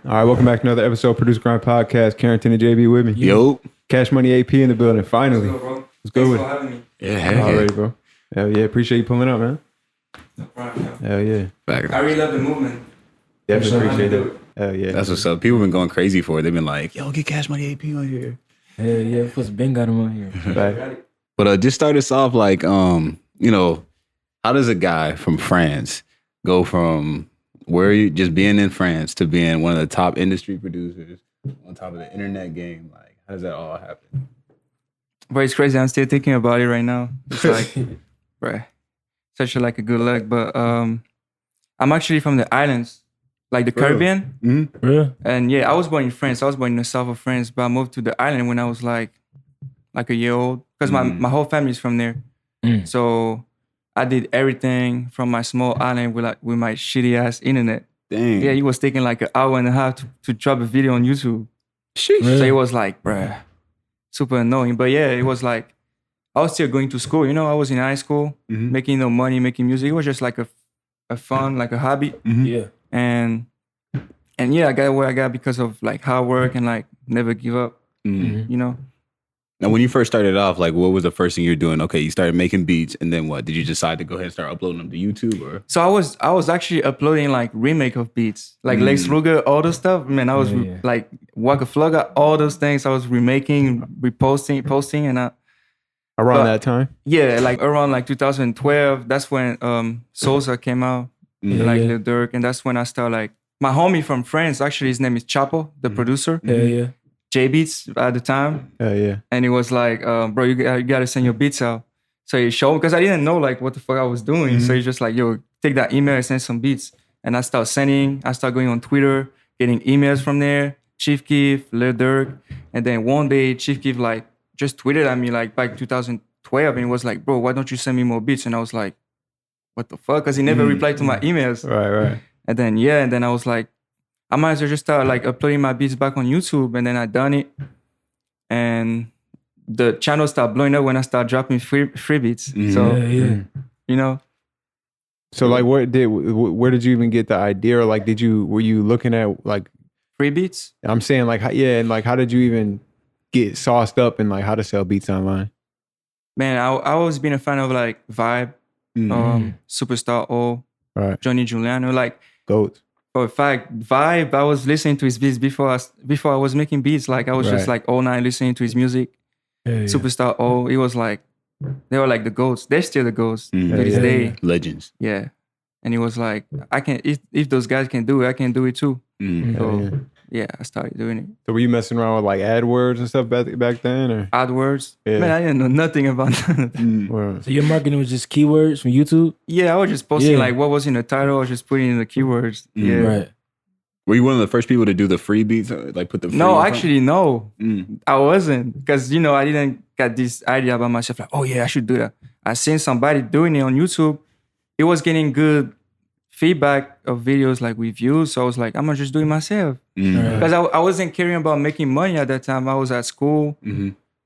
All right, welcome back to another episode of Producergrind Podcast. Carrington and JB with me. Yo. CashMoney AP in the building, finally. Let's go, bro. Let's go with Thanks for it. having me. Yeah, Already, bro. Hell yeah, appreciate you pulling up, man. No problem. Hell yeah. I really love the movement. Definitely Thanks for appreciate having me it. Hell yeah. That's what's up. People been going crazy for it. They've been like, yo, get CashMoney AP on here. Hell yeah, of course, Ben got him on here. Right. But just start us off like, how does a guy from France go from where you just being in France to being one of the top industry producers on top of the internet game? Like, how does that all happen? Bro, it's crazy. I'm still thinking about it right now. It's like, bro, such a good luck. But I'm actually from the islands, like the Caribbean. Mm-hmm. Yeah. And yeah, I was born in France. I was born in the south of France, but I moved to the island when I was like a year old because my whole family is from there. Mm. So I did everything from my small island with my shitty ass internet. Dang. Yeah, it was taking like an hour and a half to drop a video on YouTube. Sheesh. So it was like, bruh, super annoying. But yeah, it was like, I was still going to school. You know, I was in high school, making no money, making music. It was just like a fun, like a hobby. Yeah. And yeah, I got where I got because of like hard work and like never give up, you know? Now, when you first started off, like, what was the first thing you were doing? Okay, you started making beats, and then what? Did you decide to go ahead and start uploading them to YouTube, or? So I was actually uploading like remake of beats, like Lex Luger, all those stuff. Man, I was like Waka Flocka, all those things. I was remaking, reposting, posting, and Around that time? yeah, like around like 2012. That's when Sosa came out, like Lil Durk, and that's when I started like my homie from France. Actually, his name is Chapo, the producer. Hell yeah. J Beats at the time. Hell yeah. And it was like, bro, you gotta send your beats out. So he showed, because I didn't know like what the fuck I was doing. So he's just like, yo, take that email and send some beats. And I started going on Twitter, getting emails from there, Chief Keef, Lil Durk. And then one day Chief Keef like just tweeted at me like back 2012 and he was like, bro, why don't you send me more beats? And I was like, what the fuck? Because he never replied to my emails. Right. And then I was like, I might as well just start like uploading my beats back on YouTube. And then I done it. And the channel started blowing up when I started dropping free beats. So, you know. So like where did you even get the idea? Or like were you looking at like Free beats? I'm saying like and like how did you even get sauced up and like how to sell beats online? Man, I always been a fan of like Vibe, Superstar O, Right. Johnny Giuliano. Like Goats. for a fact, Vibe, I was listening to his beats before I was making beats. Like I was just like all night listening to his music. Yeah. Superstar O, it was like they were like the goats. They're still the goats to this day. Legends. Yeah. And it was like, I can if those guys can do it, I can do it too. So yeah, I started doing it. So were you messing around with like AdWords and stuff back then or? AdWords. Yeah. Man, I didn't know nothing about that. Well, So your marketing was just keywords from YouTube? Yeah, I was just posting like what was in the title. I was just putting in the keywords. Yeah. Right. Were you one of the first people to do the free beats? Like put the free No, in front? actually, no. I wasn't. Because, you know, I didn't get this idea about myself. Like, oh yeah, I should do that. I seen somebody doing it on YouTube. It was getting good feedback of videos, like reviews. So I was like, I'm going to just do it myself. Because I wasn't caring about making money at that time. I was at school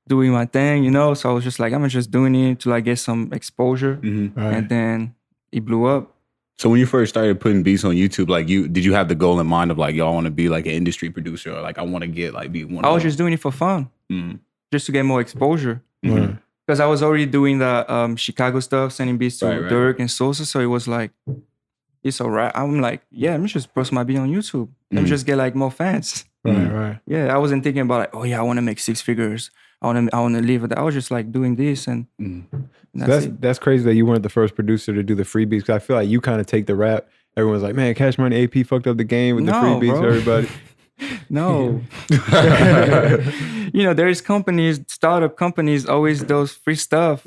doing my thing, you know? So I was just like, I'm just doing it to like get some exposure. And then it blew up. So when you first started putting beats on YouTube, like did you have the goal in mind of like, y'all want to be like an industry producer or like I want to get like be one? I was just doing it for fun, just to get more exposure. Because I was already doing the Chicago stuff, sending beats to Dirk and Sosa. So it was like, it's all right. I'm like, yeah, let me just post my beat on YouTube. Let me just get like more fans. Right. Yeah, I wasn't thinking about like, oh yeah, I want to make 6 figures. I want to live with that. I was just like doing this and That's crazy that you weren't the first producer to do the free beats. Cause I feel like you kind of take the rap. Everyone's like, man, CashMoney AP fucked up the game with the free beats for everybody. No. You know, there's startup companies always does free stuff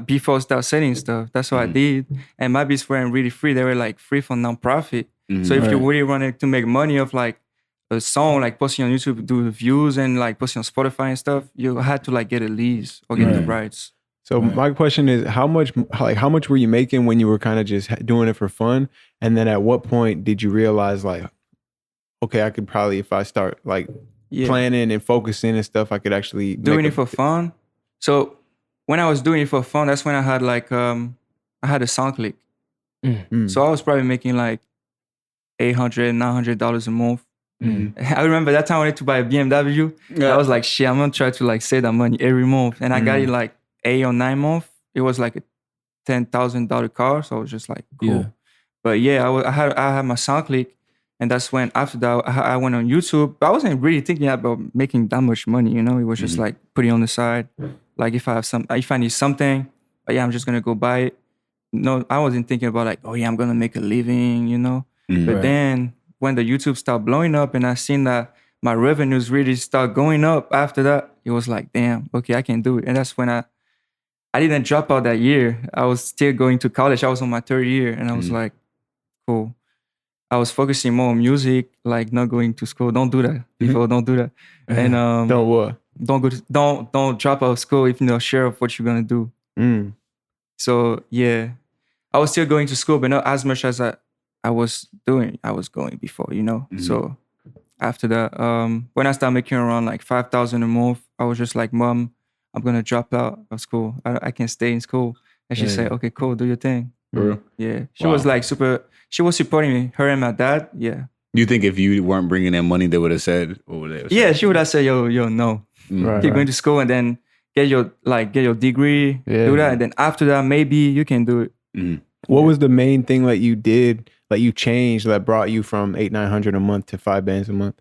before start selling stuff. That's what I did. And my beats weren't really free. They were like free for nonprofit. So if you really wanted to make money of like a song, like posting on YouTube, do views and like posting on Spotify and stuff, you had to like get a lease or get the rights. So my question is, how much were you making when you were kind of just doing it for fun? And then at what point did you realize like, okay, I could probably, if I start like planning and focusing and stuff, I could actually doing it for fun. So when I was doing it for fun, that's when I had like I had a SoundClick. So I was probably making like $800, $900 a month I remember that time I wanted to buy a BMW. I was like, shit, I'm gonna try to like save that money every month. And I got it like 8 or 9 months. It was like a $10,000 car. So I was just like, cool. Yeah. But yeah, I had my SoundClick. And that's when after that, I went on YouTube. But I wasn't really thinking about making that much money, you know? It was just like putting on the side. Like if I need something, I'm just gonna go buy it. No, I wasn't thinking about like, oh yeah, I'm gonna make a living, you know? But then when the YouTube started blowing up and I seen that my revenues really start going up after that, it was like, damn, okay, I can do it. And that's when I didn't drop out that year. I was still going to college. I was on my 3rd year and I was like, cool. I was focusing more on music, like not going to school. Don't do that. People don't do that. And Don't what? Don't drop out of school if you're not sure of what you're gonna do. So yeah, I was still going to school, but not as much as I was going before, you know. So after that, when I started making around like 5,000 a month, I was just like, Mom, I'm gonna drop out of school. I can't stay in school. And she said, okay, cool, do your thing. Yeah, she was like she was supporting me, her and my dad. Yeah. You think if you weren't bringing in money, they would have said, what would they have said? Yeah, she would have said, yo, no. Keep going to school and then get your degree, do that. And then after that, maybe you can do it. What was the main thing that you did, that you changed, that brought you from $800-900 a month to $5 a month?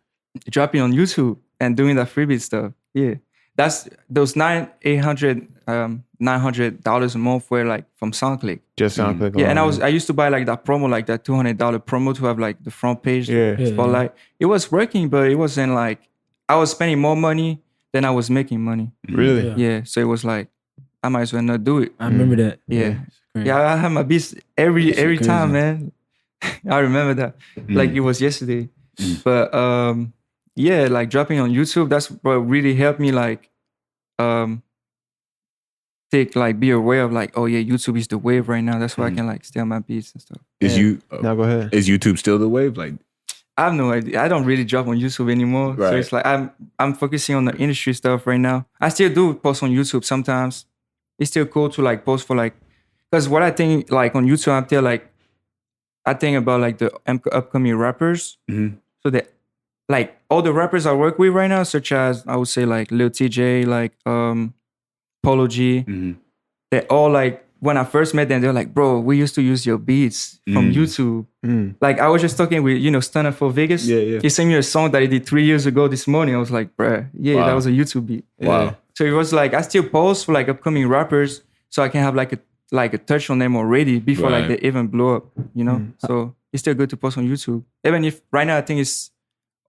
Dropping on YouTube and doing that freebie stuff. Yeah. That's those $900 a month were like from SoundClick. Just SoundClick. Yeah, and I used to buy like that promo, like that $200 promo to have like the front page spotlight. It was working, but it wasn't like I was spending more money than I was making money. Really? Yeah. So it was like I might as well not do it. I remember that. Yeah. I had my beats every time, man. I remember that. Like it was yesterday. But yeah, like dropping on YouTube, that's what really helped me like be aware of like, oh yeah, YouTube is the wave right now. That's why I can like stay on my beats and stuff. Now go ahead. Is YouTube still the wave? Like I have no idea. I don't really drop on YouTube anymore. Right. So it's like I'm focusing on the industry stuff right now. I still do post on YouTube sometimes. It's still cool to like post for like, because what I think like on YouTube, I think about like the upcoming rappers. So that like all the rappers I work with right now, such as I would say like Lil TJ, like Polo G, they're all like, when I first met them, they're like, bro, we used to use your beats from YouTube. Like I was just talking with, Stunner for Vegas. Yeah. He sent me a song that he did 3 years ago this morning. I was like, bruh, that was a YouTube beat. Wow. So it was like, I still post for like upcoming rappers so I can have like a touch on them already before like they even blow up, So it's still good to post on YouTube. Even if right now I think it's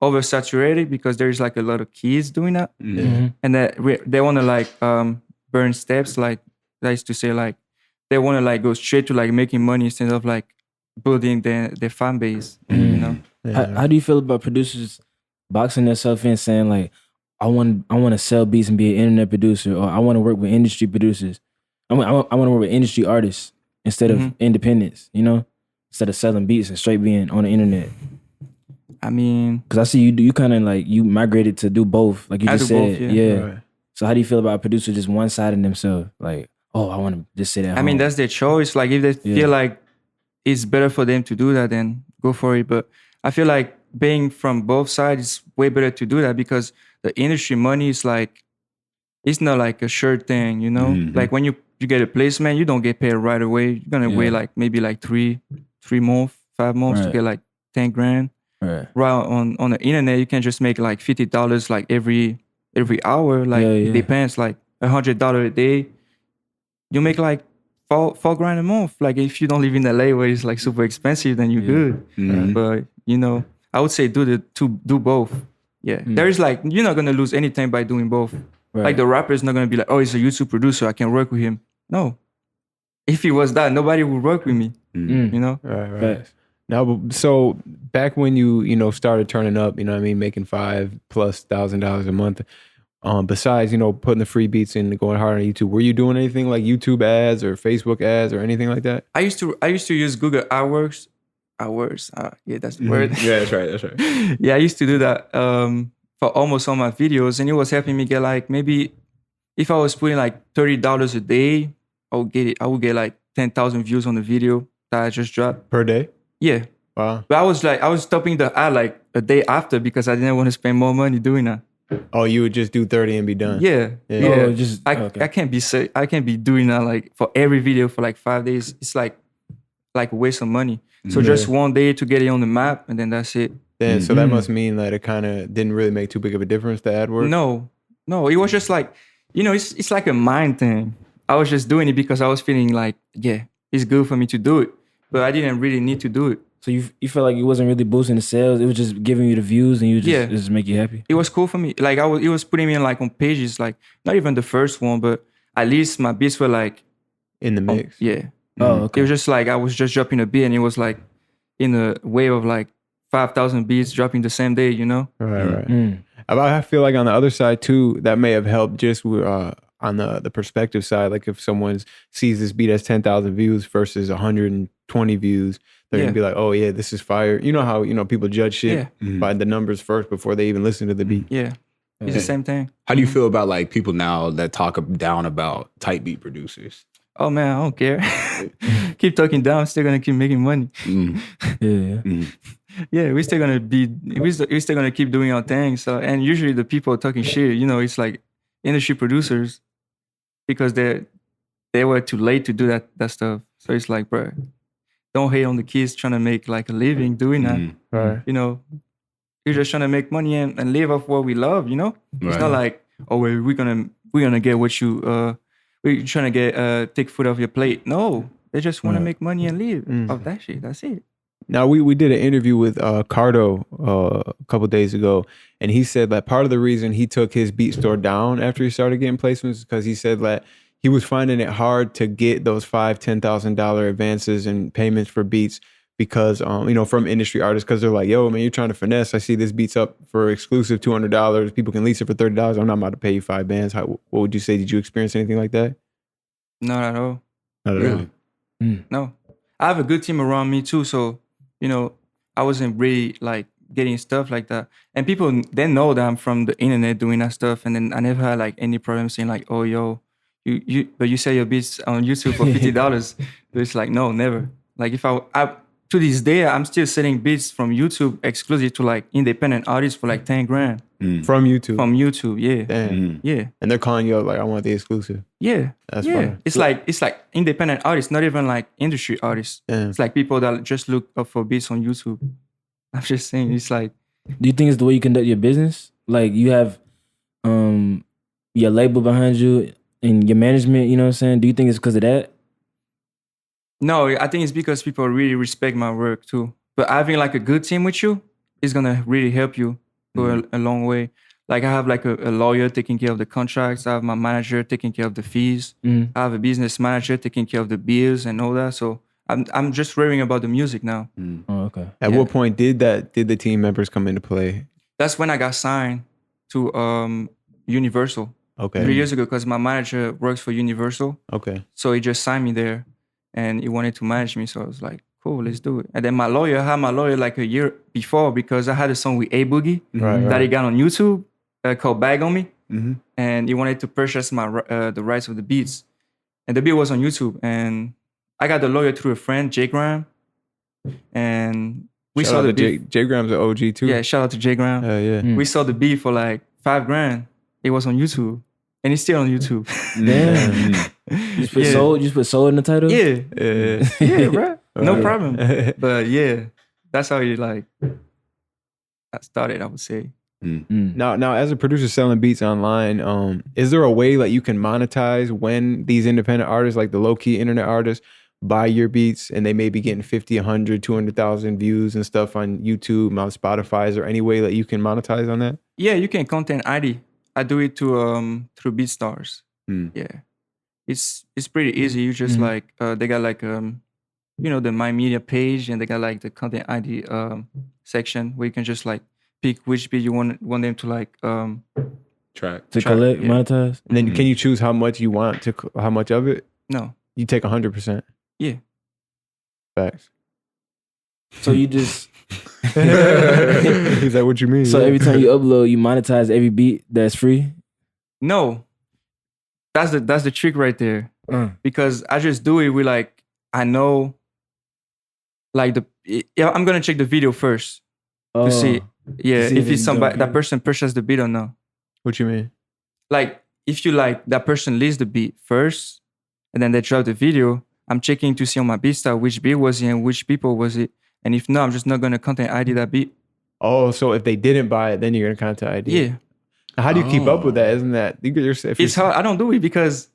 oversaturated because there's like a lot of kids doing that. And that they want to like burn steps, like I used to say, like they want to like go straight to like making money instead of like building their fan base, How do you feel about producers boxing themselves in, saying like, I want to sell beats and be an internet producer, or I want to work with industry producers. I want to work with industry artists instead of independents, instead of selling beats and straight being on the internet. I mean, because I see you kind of like, you migrated to do both, like you just said. Both, yeah. Right. So how do you feel about producers just one-siding themselves? Like, oh, I want to just sit at home. I mean, that's their choice. Like if they feel like it's better for them to do that, then go for it. But I feel like being from both sides is way better to do that because the industry money is like, it's not like a sure thing, Like when you get a placement, you don't get paid right away. You're gonna wait like maybe like 3 months, 5 months to get like 10 grand. Right on the internet, you can just make like $50 like every hour. Like it depends, like $100 a day. You make like $4 grand a month. Like if you don't live in LA where it's like super expensive, then you're good. But I would say do both. Yeah, there is like, you're not gonna lose anything by doing both. Right. Like the rapper is not gonna be like, oh, he's a YouTube producer, I can work with him. No, if he was that, nobody would work with me. Right. Now, so back when you started turning up, making $5,000+ a month. Besides, putting the free beats in and going hard on YouTube, were you doing anything like YouTube ads or Facebook ads or anything like that? I used to use Google AdWords. Yeah, that's the word. Yeah, that's right. Yeah, I used to do that for almost all my videos, and it was helping me get like, maybe if I was putting like $30 a day, I would get like 10,000 views on the video that I just dropped Per day. Yeah, Wow. But I was stopping the ad like a day after because I didn't want to spend more money doing that. Oh, you would just do 30 and be done. Yeah. Oh, I can't be doing that like for every video for like 5 days. It's like a waste of money. So just one day to get it on the map and then that's it. Then so that must mean that it kind of didn't really make too big of a difference to AdWords. No, it was just like, it's like a mind thing. I was just doing it because I was feeling like, yeah, it's good for me to do it, but I didn't really need to do it. So you felt like it wasn't really boosting the sales. It was just giving you the views, and it just make you happy. It was cool for me. Like it was putting me in like on pages, like not even the first one, but at least my beats were like in the mix. Yeah. Oh, okay. It was just like I was just dropping a beat, and it was like in a wave of like 5,000 beats dropping the same day. Right. I feel like on the other side too, that may have helped just on the perspective side. Like if someone sees this beat as 10,000 views versus 120 views, they're gonna be like, oh yeah, this is fire. You know how people judge shit by the numbers first before they even listen to the beat. Yeah, it's the same thing. How do you feel about like people now that talk down about type beat producers? Oh man, I don't care. Keep talking down, I'm still gonna keep making money. Yeah, we're still gonna keep doing our thing. So, and usually the people talking shit, it's like industry producers because they were too late to do that stuff. So it's like, bro, don't hate on the kids trying to make like a living doing that. Right. You're just trying to make money and live off what we love. It's not like, oh, we're gonna get what you we're trying to get take food off your plate. No, they just want to make money and live off that shit. That's it. Now, we did an interview with Cardo a couple days ago, and he said that part of the reason he took his beat store down after he started getting placements is because he said that he was finding it hard to get those $5,000-$10,000 advances and payments for beats because, from industry artists, because they're like, yo, man, you're trying to finesse. I see this beat's up for exclusive $200. People can lease it for $30. I'm not about to pay you $5. What would you say? Did you experience anything like that? Not at all. Not at all. No. I have a good team around me too, so I wasn't really like getting stuff like that. And people, they know that I'm from the internet doing that stuff. And then I never had like any problem saying like, oh, yo, but you sell your beats on YouTube for $50. But it's like, no, never. Like if I to this day, I'm still selling beats from YouTube exclusive to like independent artists for like 10 grand. From YouTube? From YouTube, yeah. Damn. Yeah. And they're calling you up like, I want the exclusive. Yeah. That's fine. It's like independent artists, not even like industry artists. Damn. It's like people that just look up for beats on YouTube. I'm just saying, it's like. Do you think it's the way you conduct your business? Like you have your label behind you and your management, you know what I'm saying? Do you think it's because of that? No, I think it's because people really respect my work too. But having like a good team with you is gonna really help you go a long way. Like I have like a lawyer taking care of the contracts. I have my manager taking care of the fees. I have a business manager taking care of the bills and all that. So I'm just worrying about the music now. Oh, okay. At what point did the team members come into play? That's when I got signed to Universal. Okay. 3 years ago, because my manager works for Universal. Okay. So he just signed me there, and he wanted to manage me. So I was like, cool, let's do it. And then I had my lawyer like a year before because I had a song with A Boogie that he got on YouTube called Bag on Me. And he wanted to purchase the rights of the beats. And the beat was on YouTube. And I got the lawyer through a friend, Jay Graham. And we saw the beat. Jay Graham's an OG too. Yeah, shout out to Jay Graham. Yeah. We saw the beat for like $5,000. It was on YouTube. And it's still on YouTube. Damn. You just put soul in the title? Yeah, bro. No problem. But yeah, that's how you like that started, I would say. Now, as a producer selling beats online, is there a way that you can monetize when these independent artists, like the low-key internet artists, buy your beats and they may be getting 50, 100, 200,000 views and stuff on YouTube, on Spotify? Is there any way that you can monetize on that? Yeah, you can content ID. I do it through BeatStars. Yeah, it's pretty easy. You just like they got like the My Media page, and they got like the content ID section where you can just like pick which beat you want them to like track to collect, monetize. And then can you choose how much you want how much of it? No, you take 100%. Yeah, facts. So you just. Is that what you mean? So every time you upload, you monetize every beat that's free? No, that's the trick right there. Because I just do it with like, I know like yeah, I'm gonna check the video first to see. Yeah, see if if it's it's somebody okay. that person purchased the beat or no. What you mean? Like if you like that person leaves the beat first, and then they drop the video, I'm checking to see on my beat style which beat was it and which people was it. And if not, I'm just not gonna content ID that beat. Oh, so if they didn't buy it, then you're gonna contact ID. Yeah, How do you keep up with that? Isn't that it's hard. I don't do it because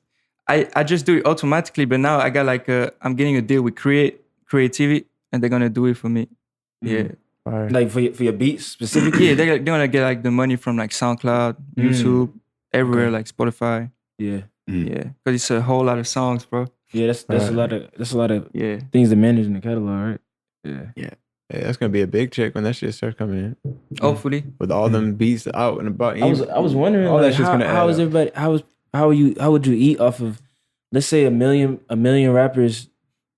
I just do it automatically. But now I got like I'm getting a deal with Creativity, and they're gonna do it for me. Yeah. Like for your beats specifically? Yeah, they're gonna get like the money from like SoundCloud, YouTube, everywhere, like Spotify. Yeah. Yeah, because it's a whole lot of songs, bro. Yeah, that's a lot of Yeah, things to manage in the catalog, right? Yeah. Yeah, that's gonna be a big check when that shit starts coming in. hopefully. With all them beats out and about. I was wondering all like that shit's gonna how add is up. everybody how would you eat off of, let's say a million rappers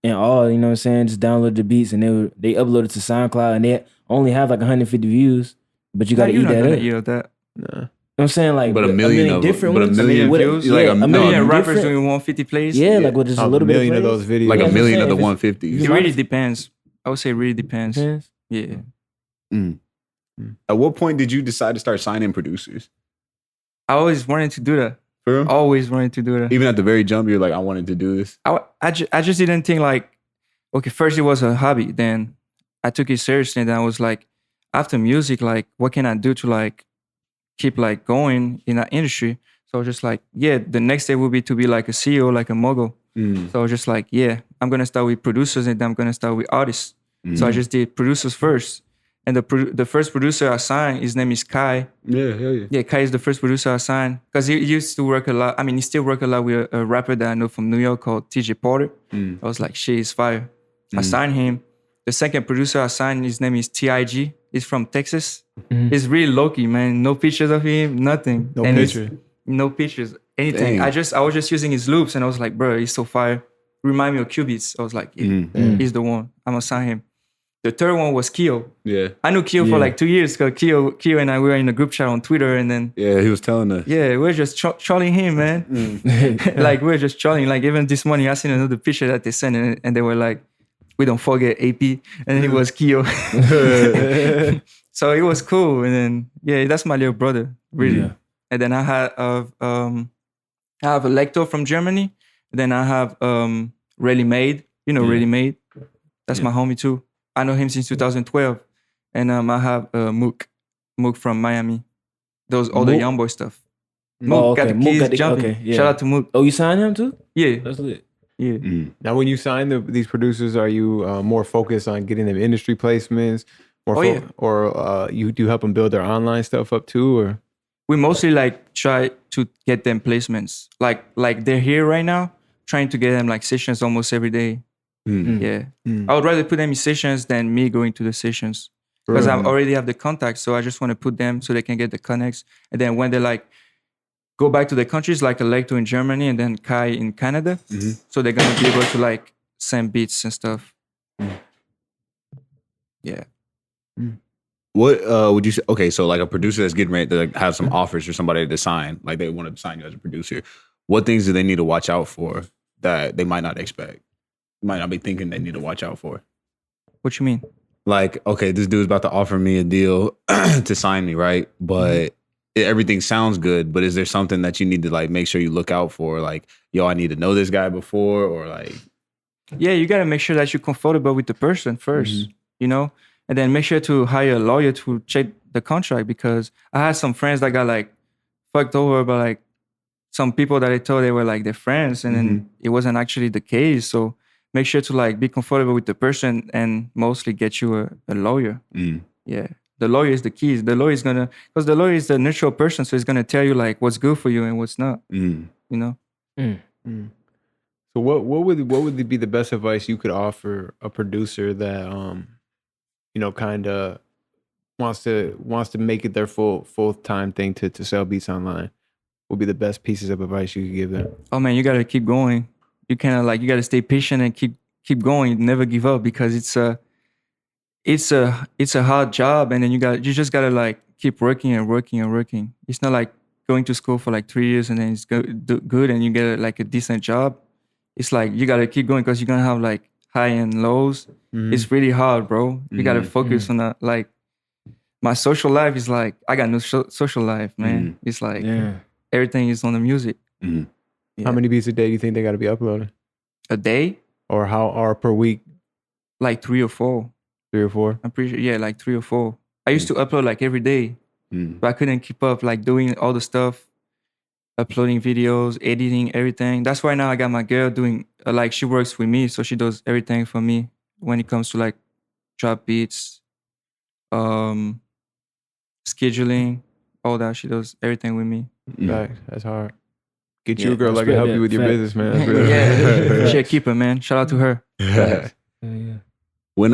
and all, you know what I'm saying, just download the beats and they upload it to SoundCloud and they only have like 150 views, but you gotta You're eat not that gonna up. eat that. Nah. You know what I'm saying? Like But a million of- different but a ones. million What- views? yeah, Like A million million rappers different- doing 150 plays. Yeah, like with just a little bit million of plays. those videos. Like Yeah, a that's million what of I'm the saying. 150s. It really depends. I would say it really depends. Depends. Yeah. At what point did you decide to start signing producers? I always wanted to do that. For real? Always wanted to do that. Even at the very jump, you're like, I wanted to do this. I just didn't think like, okay, first it was a hobby. Then I took it seriously. And then I was like, after music, like, what can I do to like keep like going in that industry? So I was just like, yeah, the next step would be to be like a CEO, like a mogul. So I was just like, yeah, I'm going to start with producers and then I'm going to start with artists. So I just did producers first. And the first producer I signed, his name is Kai. Yeah, hell yeah. Yeah, Kai is the first producer I signed because he used to work a lot. I mean, he still work a lot with a rapper that I know from New York called TJ Porter. I was like, shit, he's fire. I signed him. The second producer I signed, his name is TIG. He's from Texas. He's really low-key, man. No pictures of him, nothing. No And picture. no pictures, anything. Dang. I was just using his loops and I was like, bro, he's so fire. Remind me of Qubits. I was like, yeah, he's the one. I'm gonna sign him. The third one was Kio. Yeah. I knew Kio for like 2 years because Kio and I were in a group chat on Twitter and then Yeah, he was telling us. yeah, we're just trolling him, man. Like we're just trolling. Like even this morning, I seen another picture that they sent and they were like, "We don't forget AP," and it was Kio. So it was cool. And then yeah, that's my little brother, really. Yeah. And then I have a Lector from Germany. And then I have Ready Made. You know Ready Made. That's my homie too. I know him since 2012. And I have Mook from Miami. Those all the Mook? young boy stuff. Oh, Mook got okay. the Mook keys got the- jumping. okay, yeah. Shout out to Mook. Oh, you signed him too? Yeah, That's lit. yeah. Now, when you sign these producers, are you more focused on getting them industry placements, or you do help them build their online stuff up too, or? We mostly like try to get them placements. Like they're here right now, trying to get them like sessions almost every day. Yeah. I would rather put them in sessions than me going to the sessions. Because I already have the contacts, so I just want to put them so they can get the connects. And then when they like go back to their countries, like Electo in Germany and then Kai in Canada, so they're gonna be able to like send beats and stuff. Yeah. What would you say? Okay, so like a producer that's getting ready to like, have some offers for somebody to sign, like they want to sign you as a producer. What things do they need to watch out for that they might not expect? Might not be thinking they need to watch out for. What you mean? Like, okay, this dude's about to offer me a deal to sign me, right? But everything sounds good. But is there something that you need to like make sure you look out for? Like, yo, I need to know this guy before, or like, Yeah, you gotta make sure that you're comfortable with the person first, you know? And then make sure to hire a lawyer to check the contract, because I had some friends that got like fucked over by like some people that they thought they were like their friends, and then it wasn't actually the case. So make sure to like be comfortable with the person and mostly get you a lawyer. Yeah. The lawyer is the key. The lawyer is because the lawyer is the neutral person, so he's gonna tell you like what's good for you and what's not. You know? So what would be the best advice you could offer a producer that kind of wants to make it their full-time thing to sell beats online? What would be the best pieces of advice you could give them? Oh man, you gotta keep going. You kind of like, you gotta stay patient and keep going. Never give up, because it's a hard job, and then you just gotta like keep working and working and working. It's not like going to school for like 3 years and then it's good and you get like a decent job. It's like you gotta keep going, because you're gonna have like high and lows. It's really hard, bro. You gotta focus on that. Like my social life is like I got no social life, man. It's like everything is on the music. Yeah. How many beats a day do you think they got to be uploading? A day? Or per week? Like 3 or 4. 3 or 4? I'm pretty sure. Yeah, like 3 or 4. I used to upload like every day, but I couldn't keep up like doing all the stuff, uploading videos, editing, everything. That's why now I got my girl doing like she works with me, so she does everything for me when it comes to like drop beats, scheduling, all that. She does everything with me. That's hard. Get you a girl like can help you with your business, man. Yeah, she a keeper, man. Shout out to her. When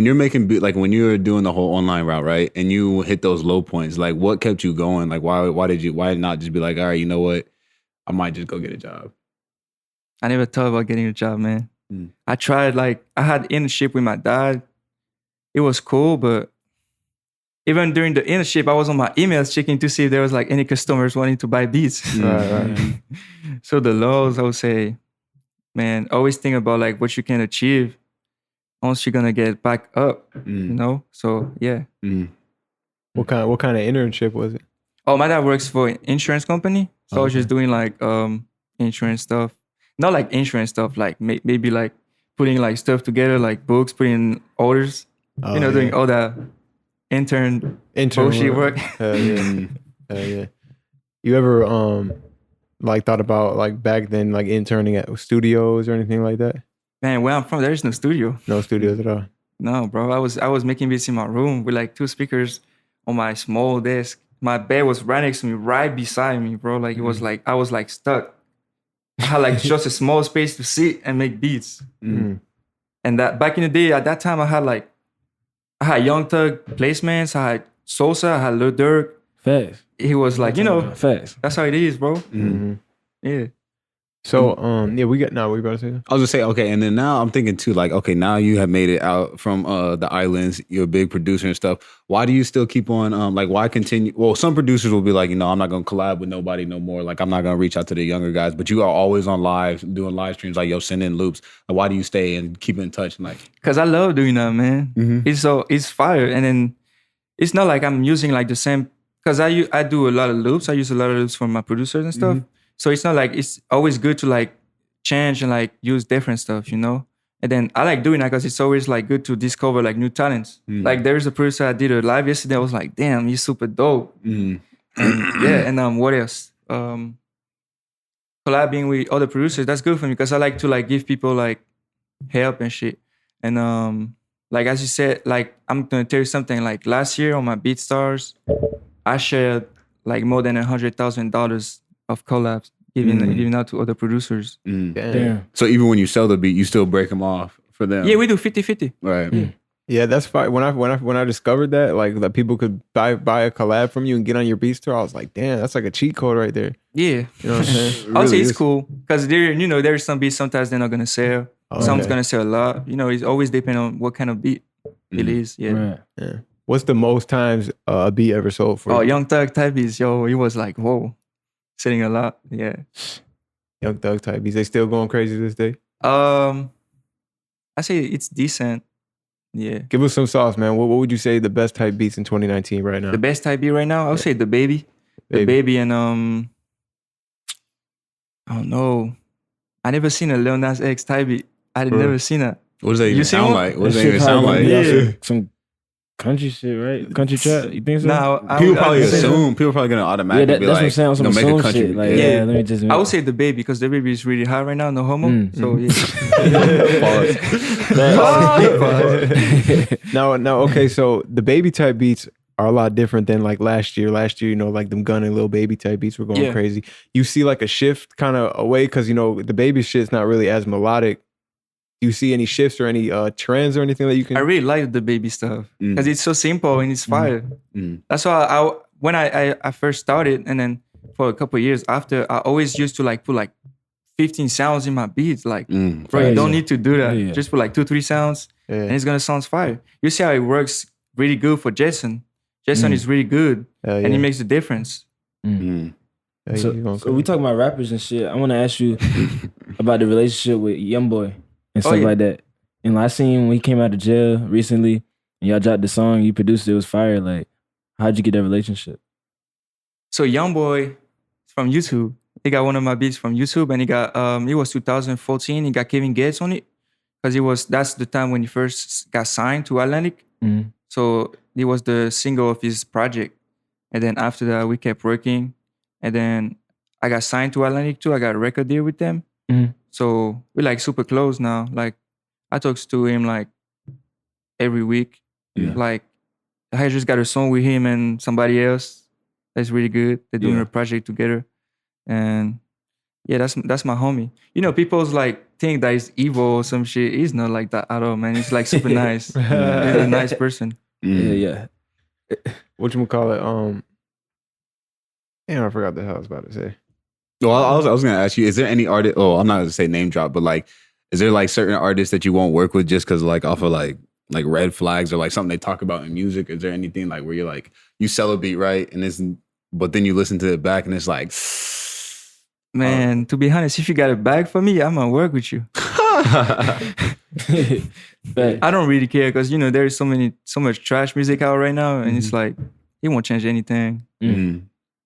you're making like when you're doing the whole online route, right, and you hit those low points, like what kept you going? Like why not just be like, all right, you know what, I might just go get a job? I never thought about getting a job, man. I tried, like I had internship with my dad. It was cool, but even during the internship, I was on my emails checking to see if there was like any customers wanting to buy beats. Right. So the lows, I would say, man, always think about like what you can achieve once you're gonna get back up, you know? So yeah. What kind of internship was it? Oh, my dad works for an insurance company. So I was just doing like insurance stuff. Not like insurance stuff, like maybe like putting like stuff together, like books, putting orders, doing all that intern bullshit work. Hell yeah. You ever like thought about like back then like interning at studios or anything like that? Man, where I'm from, there is no studio. No studios at all. No, bro. I was making beats in my room with like 2 speakers on my small desk. My bed was right next to me, right beside me, bro. Like it was like I was like stuck. I had like just a small space to sit and make beats. And that back in the day, at that time, I had Young Thug placements. I had Sosa. I had Lil Durk. Facts. He was like, Facts. that's how it is, bro. Yeah. So, we got, what were you about to say? I was gonna say, okay, and then now I'm thinking too, like, okay, now you have made it out from the islands, you're a big producer and stuff. Why do you still keep on, like, why continue? Well, some producers will be like, I'm not gonna collab with nobody no more. Like, I'm not gonna reach out to the younger guys, but you are always on live, doing live streams, like, send in loops. Like, why do you stay and keep in touch? Like, because I love doing that, man. It's fire. And then it's not like I'm using like the same, because I do a lot of loops. I use a lot of loops from my producers and stuff. So it's not like, it's always good to like change and like use different stuff, And then I like doing that because it's always like good to discover like new talents. Like there's a producer I did a live yesterday. I was like, damn, he's super dope. And what else? Collabing with other producers, that's good for me because I like to like give people like help and shit. And like as you said, like I'm gonna tell you something. Like last year on my BeatStars, I shared like more than $100,000 of collabs giving out to other producers. Damn. So even when you sell the beat, you still break them off for them? Yeah, we do 50-50. Right. Yeah, that's fine. When I discovered that, like that people could buy a collab from you and get on your beat store, I was like, damn, that's like a cheat code right there. Yeah. You know what I'm saying? I'll say it's cool because there's some beats sometimes they're not gonna sell. Some's gonna sell a lot. It's always depending on what kind of beat it is. Yeah. Right. Yeah. What's the most times a beat ever sold for you? Young Thug type beats, yo, he was like, whoa, selling a lot. Yeah. Young Thug type beats, they still going crazy this day? I say it's decent. Yeah. Give us some sauce, man. What would you say the best type beats in 2019 right now? The best type beat right now, I would say the baby. The baby and I don't know. I never seen a Lil Nas X type beat. I never seen that. What does that even sound like? What does that even sound like? Some country shit, right? Country trap. You think so? No, people probably gonna automatically be like, that's what I'm saying. make a country. Shit. Like, let me just. I would say the baby because the baby is really hot right now. No homo. So yeah. No. Okay, so the baby type beats are a lot different than like last year. Last year, like them Gun and Lil Baby type beats were going crazy. You see like a shift kind of away because the baby shit's not really as melodic. Do you see any shifts or any trends or anything that you can? I really like the baby stuff because it's so simple and it's fire. That's why when I first started and then for a couple of years after, I always used to like put like 15 sounds in my beats. Like, bro, you don't need to do that. Just put like 2-3 sounds and it's gonna sound fire. You see how it works really good for Jason. Jason is really good and he makes the difference. So we talking about rappers and shit. I want to ask you about the relationship with YoungBoy. and stuff like that. And I seen when he came out of jail recently, and y'all dropped the song, you produced it was fire. Like, how'd you get that relationship? So YoungBoy from YouTube, he got one of my beats from YouTube, and he got it was 2014. He got Kevin Gates on it because that's the time when he first got signed to Atlantic. Mm-hmm. So it was the single of his project, and then after that we kept working, and then I got signed to Atlantic too. I got a record deal with them, so we're like super close now. Like I talk to him like every week. Yeah. Like I just got a song with him and somebody else that's really good. They're doing a project together, and yeah, that's my homie. You know, people's like think that he's evil or some shit. He's not like that at all, man. He's like super nice. He's a nice person. Yeah. Whatchamacallit? Damn, I forgot the hell I was about to say. Well, I was gonna ask you, is there any artist? Oh, I'm not gonna say name drop, but like, is there like certain artists that you won't work with just because like off of like red flags or like something they talk about in music? Is there anything like where you're like you sell a beat right and but then you listen to it back and it's like, man, to be honest, if you got a bag for me, I'm gonna work with you. But I don't really care because you know there is so much trash music out right now, and it's like it won't change anything.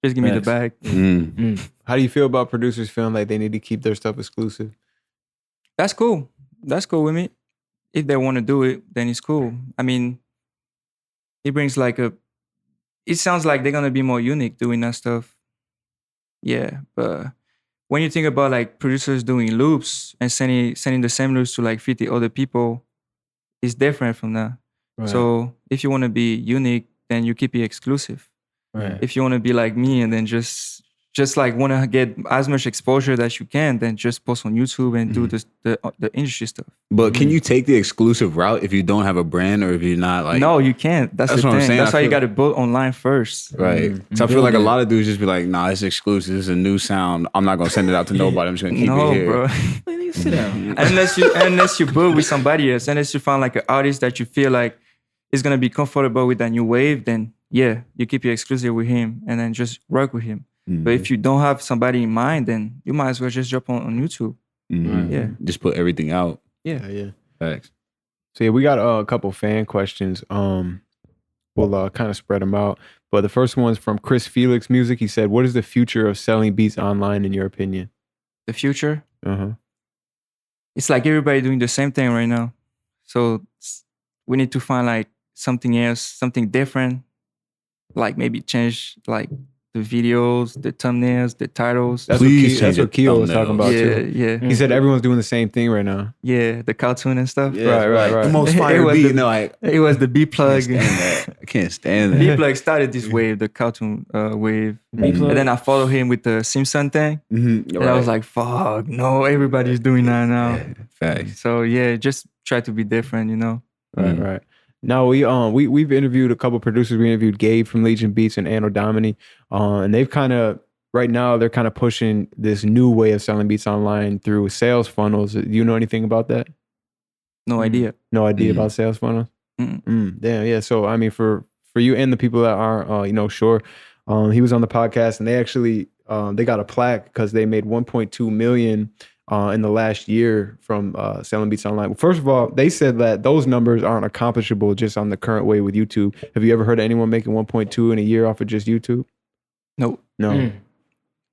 Just give me the bag. How do you feel about producers feeling like they need to keep their stuff exclusive? That's cool. That's cool with me. If they want to do it, then it's cool. I mean, it brings like it sounds like they're gonna be more unique doing that stuff. Yeah, but when you think about like producers doing loops and sending the same loops to like 50 other people, it's different from that. Right. So if you want to be unique, then you keep it exclusive. Right. If you want to be like me and then just like want to get as much exposure that you can, then just post on YouTube and do the industry stuff. But can you take the exclusive route if you don't have a brand or if you're not like? No, you can't. That's the what thing. I'm saying. That's why you got to build online first. Right. So I feel like a lot of dudes just be like, nah, it's exclusive. It's a new sound. I'm not going to send it out to nobody. I'm just going to keep it here. Bro. Sit down. unless you build with somebody else, unless you find like an artist that you feel like is going to be comfortable with that new wave, then yeah, you keep your exclusive with him and then just work with him. But if you don't have somebody in mind, then you might as well just drop on YouTube. Yeah. Just put everything out. Yeah. Thanks. So yeah, we got a couple fan questions. We'll kind of spread them out. But the first one's from Chris Felix Music. He said, "What is the future of selling beats online, in your opinion?" The future? It's like everybody doing the same thing right now. So we need to find like something else, something different. Like maybe change like the videos, the thumbnails, the titles. That's what Kio was talking about too. Yeah. He said everyone's doing the same thing right now. Yeah, the cartoon and stuff. Yeah, right. The most fire beat. It was the B plug. I can't stand that. B plug started this wave, the cartoon wave. And then I followed him with the Simpson thing. And I was like, fuck, no, everybody's doing that now. Yeah, facts. So yeah, just try to be different, you know? Right. Now we've interviewed a couple producers. We interviewed Gabe from Legion Beats and Anno Domini, and they've kind of right now they're kind of pushing this new way of selling beats online through sales funnels. Do you know anything about that? No idea. No idea about sales funnels. Damn, yeah. So I mean, for you and the people that aren't, sure, he was on the podcast and they actually they got a plaque because they made 1.2 million. In the last year from selling beats online. Well, first of all, they said that those numbers aren't accomplishable just on the current way with YouTube. Have you ever heard of anyone making 1.2 in a year off of just YouTube? No.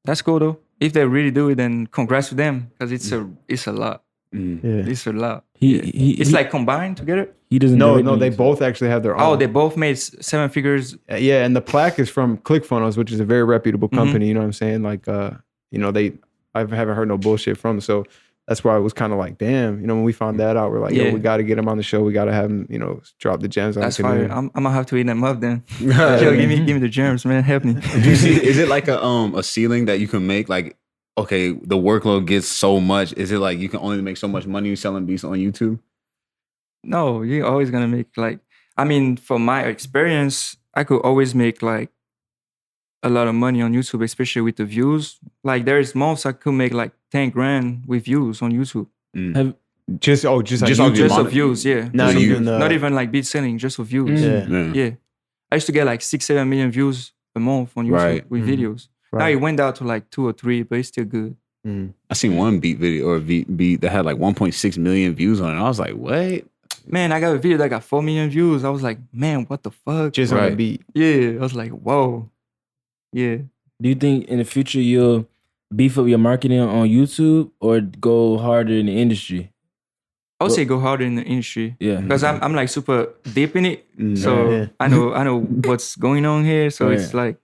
That's cool though. If they really do it, then congrats to them because it's a lot. Yeah. It's a lot. It's like combined together. He doesn't. No, they both actually have their own. Oh, they both made 7 figures. Yeah, and the plaque is from ClickFunnels, which is a very reputable company. You know what I'm saying? Like, I haven't heard no bullshit from them. So that's why I was kind of like, damn, when we found that out, we're like, yo, we got to get him on the show. We got to have him, drop the gems on That's the community. fire. I'm going to have to eat them up then. Yo, give me the gems, man. Help me. Do you see, is it like a ceiling that you can make? Like, okay, the workload gets so much. Is it like you can only make so much money selling beats on YouTube? No, you're always going to make from my experience, I could always make like a lot of money on YouTube, especially with the views. Like there's months I could make like 10 grand with views on YouTube. Just of views, yeah. Not even like beat selling, just of views. Yeah. I used to get like 6-7 million views a month on YouTube with videos. Right. Now it went down to like 2 or 3, but it's still good. I seen one beat video or beat that had like 1.6 million views on it. I was like, what? Man, I got a video that got 4 million views. I was like, man, what the fuck? Just on the beat. Yeah, I was like, whoa. Yeah. Do you think in the future you'll beef up your marketing on YouTube or go harder in the industry? I would say go harder in the industry. Yeah. Because I'm like super deep in it. So I know what's going on here. So it's like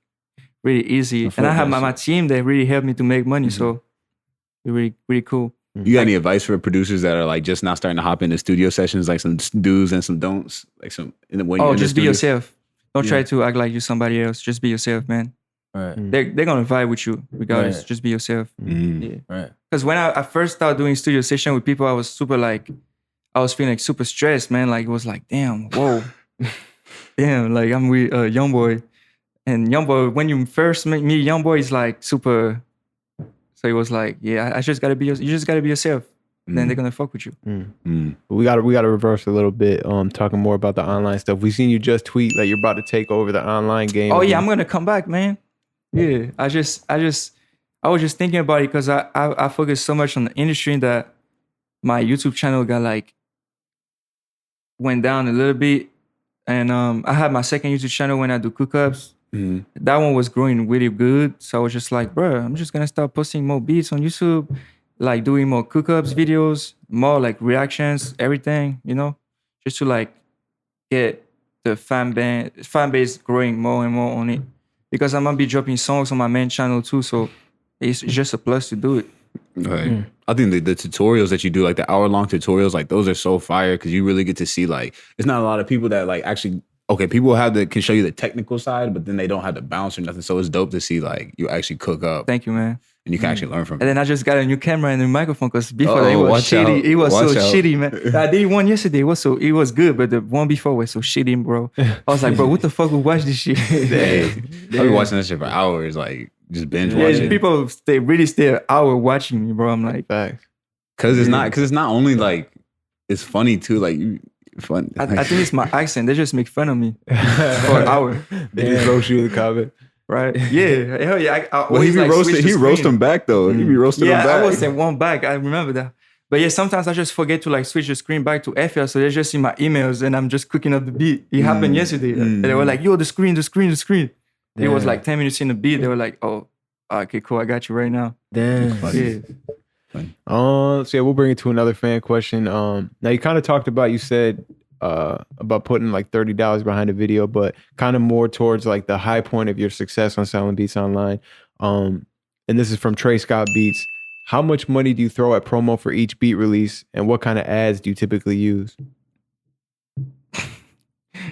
really easy. And I have my team that really helped me to make money. So it's really, really cool. You got any advice for producers that are like just now starting to hop into studio sessions, like some do's and some don'ts? Like some just be yourself. Don't try to act like you're somebody else. Just be yourself, man. Right. They're gonna vibe with you regardless. Right. Just be yourself. Yeah. Right. Because when I first started doing studio session with people, I was feeling like super stressed, man. Like it was like, damn, whoa, damn. Like I'm with YoungBoy, and YoungBoy. When you first meet YoungBoy, is like super. So it was like, yeah, I just gotta be. You just gotta be yourself. Then they're gonna fuck with you. We gotta reverse a little bit. Talking more about the online stuff. We seen you just tweet like you're about to take over the online game. Oh yeah, I'm gonna come back, man. Yeah, I was just thinking about it because I focused so much on the industry that my YouTube channel got like went down a little bit, and I had my second YouTube channel when I do cookups. That one was growing really good, so I was just like, bro, I'm just gonna start posting more beats on YouTube, like doing more cookups videos, more like reactions, everything, just to like get the fan base growing more and more on it. Because I'm gonna be dropping songs on my main channel too, so it's just a plus to do it. Right. I think the tutorials that you do, like the hour-long tutorials, like those are so fire because you really get to see like it's not a lot of people that like actually people can show you the technical side, but then they don't have to bounce or nothing. So it's dope to see like you actually cook up. Thank you, man. And you can actually learn from it. And then I just got a new camera and a microphone because before that it was shitty. It was so shitty, man. I did one yesterday. It was good, but the one before was so shitty, bro. I was like, bro, what the fuck would watch this shit? I've been watching that shit for hours, like just binge watching. People stay an hour watching me, bro. I'm like, facts. Because it's not only like it's funny too, like fun. I think it's my accent. They just make fun of me for an hour. They just roast you in the comment. Right? Yeah. Hell yeah. Well, he roast them back though. He be roasting them back. Yeah, I was in one back. I remember that. But yeah, sometimes I just forget to like switch the screen back to FL, so they just see my emails and I'm just cooking up the beat. It happened yesterday. And they were like, yo, the screen. It was like 10 minutes in the beat. They were like, oh, okay, cool. I got you right now. Damn. Yeah. So yeah, we'll bring it to another fan question. Now you kind of talked about, you said about putting like $30 behind a video, but kind of more towards like the high point of your success on selling beats online. And this is from Trey Scott Beats. How much money do you throw at promo for each beat release, and what kind of ads do you typically use?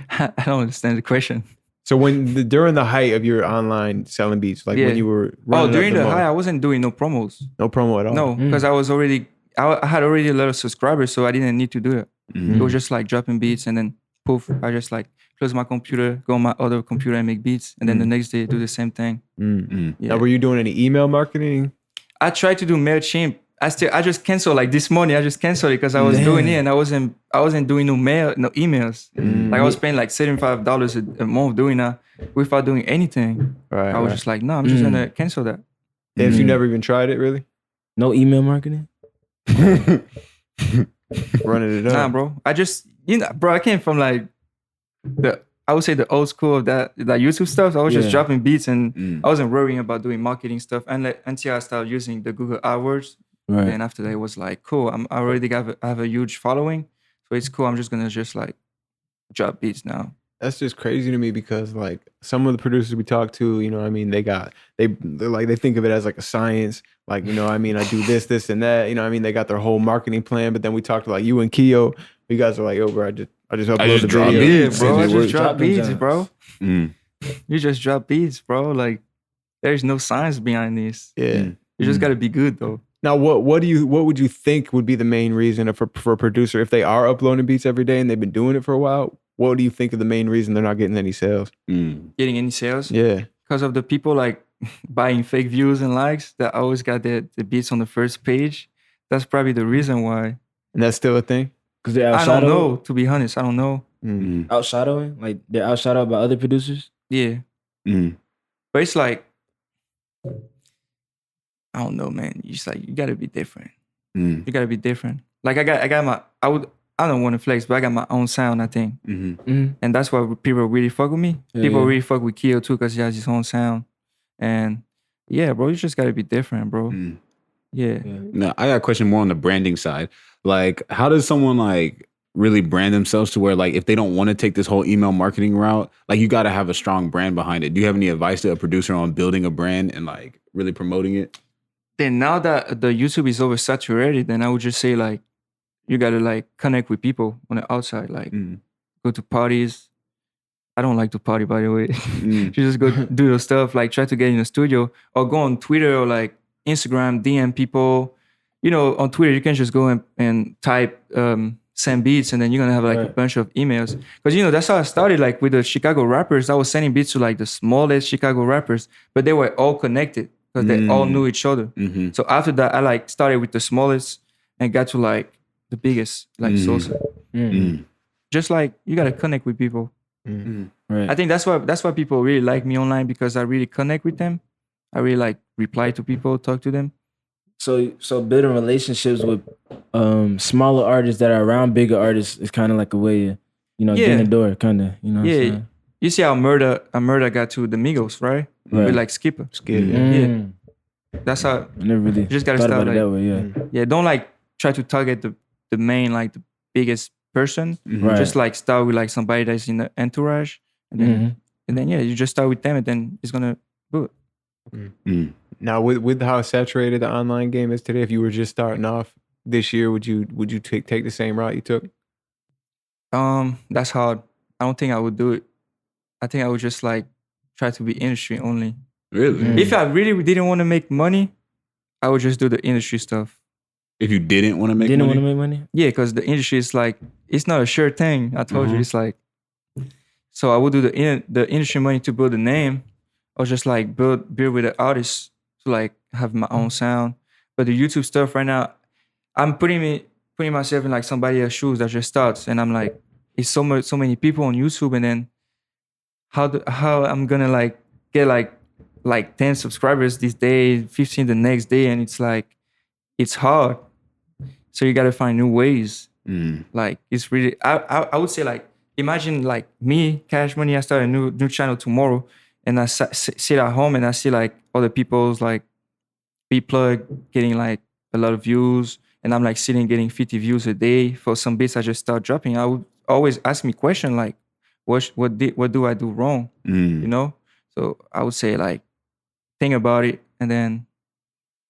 I don't understand the question. So during the height of your online selling beats, like when you were during the height, I wasn't doing no promos. No promo at all. No, because I had already a lot of subscribers, so I didn't need to do that. It was just like dropping beats and then poof, I just like close my computer, go on my other computer and make beats, and then the next day do the same thing. Yeah. Now, were you doing any email marketing? I tried to do MailChimp. I just canceled like this morning. I just canceled it because I was doing it and I wasn't doing no emails. Like I was paying like $75 a month doing that without doing anything. Right. I was just like, no, I'm just gonna cancel that. If you never even tried it, really? No email marketing? Running it up. Nah, bro. I just, bro, I came from like I would say the old school of that YouTube stuff. So I was just dropping beats and I wasn't worrying about doing marketing stuff until I started using the Google AdWords. Right. And after that, it was like, cool. I already have a huge following, so it's cool. I'm just gonna just like drop beats now. That's just crazy to me because like some of the producers we talk to, they think of it as like a science. Like, I do this and that. They got their whole marketing plan. But then we talked to like YoungKio. You guys are like, yo, bro, I just upload the video. Beats, bro. I just drop beats, bro. You just drop beats, bro. Like, there's no science behind this. Yeah, you just gotta be good though. Now, what would you think would be the main reason for a producer if they are uploading beats every day and they've been doing it for a while? What do you think of the main reason they're not getting any sales? Getting any sales? Yeah, because of the people like buying fake views and likes that always got the beats on the first page. That's probably the reason why. And that's still a thing? Because they're outshadowed? I don't know, to be honest. I don't know. Outshadowing? Like they're outshadowed by other producers? Yeah. But it's like, I don't know, man. You just like you gotta be different. Mm. You gotta be different. Like I got my I don't want to flex, but I got my own sound, I think. And that's why people really fuck with me. People really fuck with Kio too, because he has his own sound. And yeah, bro, you just gotta be different, bro. Yeah. Now, I got a question more on the branding side. Like, how does someone like really brand themselves to where like if they don't want to take this whole email marketing route, like you got to have a strong brand behind it? Do you have any advice to a producer on building a brand and like really promoting it? Then now that the YouTube is oversaturated, then I would just say like you gotta like connect with people on the outside, like go to parties. I don't like to party, by the way. You just go do your stuff, like try to get in the studio or go on Twitter or like Instagram, DM people. You know, on Twitter, you can just go and type send beats and then you're going to have like a bunch of emails. Because, you know, that's how I started, like with the Chicago rappers. I was sending beats to like the smallest Chicago rappers, but they were all connected because they all knew each other. So after that, I like started with the smallest and got to like the biggest, like Sosa. Just like, you got to connect with people. I think that's why people really like me online, because I really connect with them. I really like reply to people, talk to them. So building relationships with smaller artists that are around bigger artists is kind of like a way of, you know, getting the door, kind of, you know. Yeah, you see how Murder got to the Migos, right? With like Skipper. Yeah, that's how. I never really you just gotta start like that way. Yeah, don't like try to target the main, like the biggest person. Just like start with like somebody that's in the entourage, and then yeah, you just start with them, and then it's gonna do it. Now, with how saturated the online game is today, if you were just starting off this year, would you take the same route you took? That's hard. I don't think I would do it. I think I would just like try to be industry only. Really? If I really didn't want to make money, I would just do the industry stuff. If you didn't want to make money? Yeah, because the industry is like, it's not a sure thing. I told you, it's like, so I would do the industry money to build a name, or just like build with the artists to like have my own sound. But the YouTube stuff right now, I'm putting myself in like somebody else's shoes that just starts, and I'm like, it's so many people on YouTube, and then how I'm gonna like get like 10 subscribers this day, 15 the next day, and it's like, it's hard. So you gotta find new ways. Like it's really, I would say like, imagine like me, Cash Money, I start a new channel tomorrow, and I sit at home and I see like other people's like B-plug getting like a lot of views, and I'm like sitting getting 50 views a day for some beats I just start dropping. I would always ask me question like, what do I do wrong? You know? So I would say like, think about it, and then,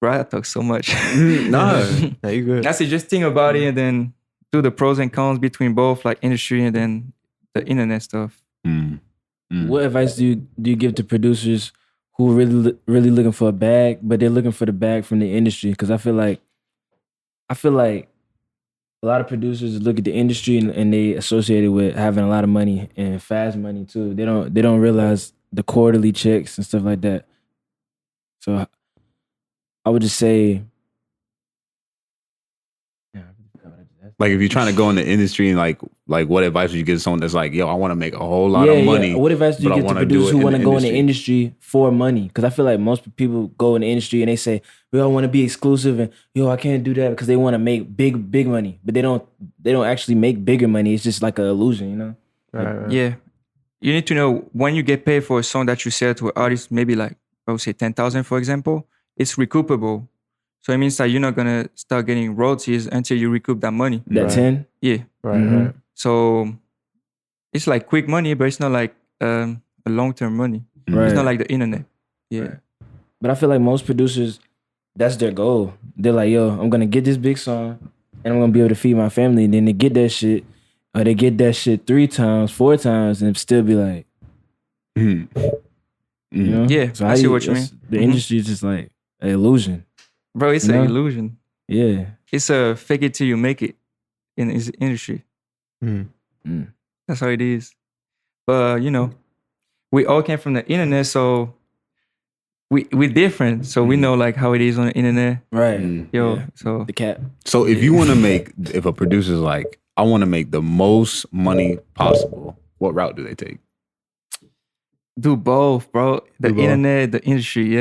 bro, I talk so much. No, you good. That's it. Just think about it, and then do the pros and cons between both, like industry and then the internet stuff. What advice do you give to producers who are really looking for a bag, but they're looking for the bag from the industry? Because I feel like a lot of producers look at the industry and they associate it with having a lot of money and fast money too. They don't realize the quarterly checks and stuff like that. So I would just say, like if you're trying to go in the industry, and like what advice would you give to someone that's like, yo, I want to make a whole lot of money? What advice do you give to producers who want to go in the industry for money? Because I feel like most people go in the industry and they say, "Yo, I want to be exclusive," and "Yo, I can't do that," because they want to make big money, but they don't actually make bigger money. It's just like an illusion, you know? Right. Yeah, you need to know when you get paid for a song that you sell to an artist, maybe like I would say 10,000, for example, it's recoupable. So it means that you're not gonna start getting royalties until you recoup that money. That 10? Yeah. Right. So it's like quick money, but it's not like a long-term money. Right. It's not like the internet. Yeah. Right. But I feel like most producers, that's their goal. They're like, yo, I'm gonna get this big song and I'm gonna be able to feed my family. And then they get that shit, or they get that shit 3 times, 4 times, and still be like, you know? Yeah, So I see what you mean. The industry is just like an illusion. Bro, it's an illusion. Yeah. It's a fake it till you make it in this industry. That's how it is. But, you know, we all came from the internet, so we're different. So we know like how it is on the internet. Right. So the cat. So if you want to if a producer's like, I want to make the most money possible, what route do they take? Do both, bro. The internet, the industry,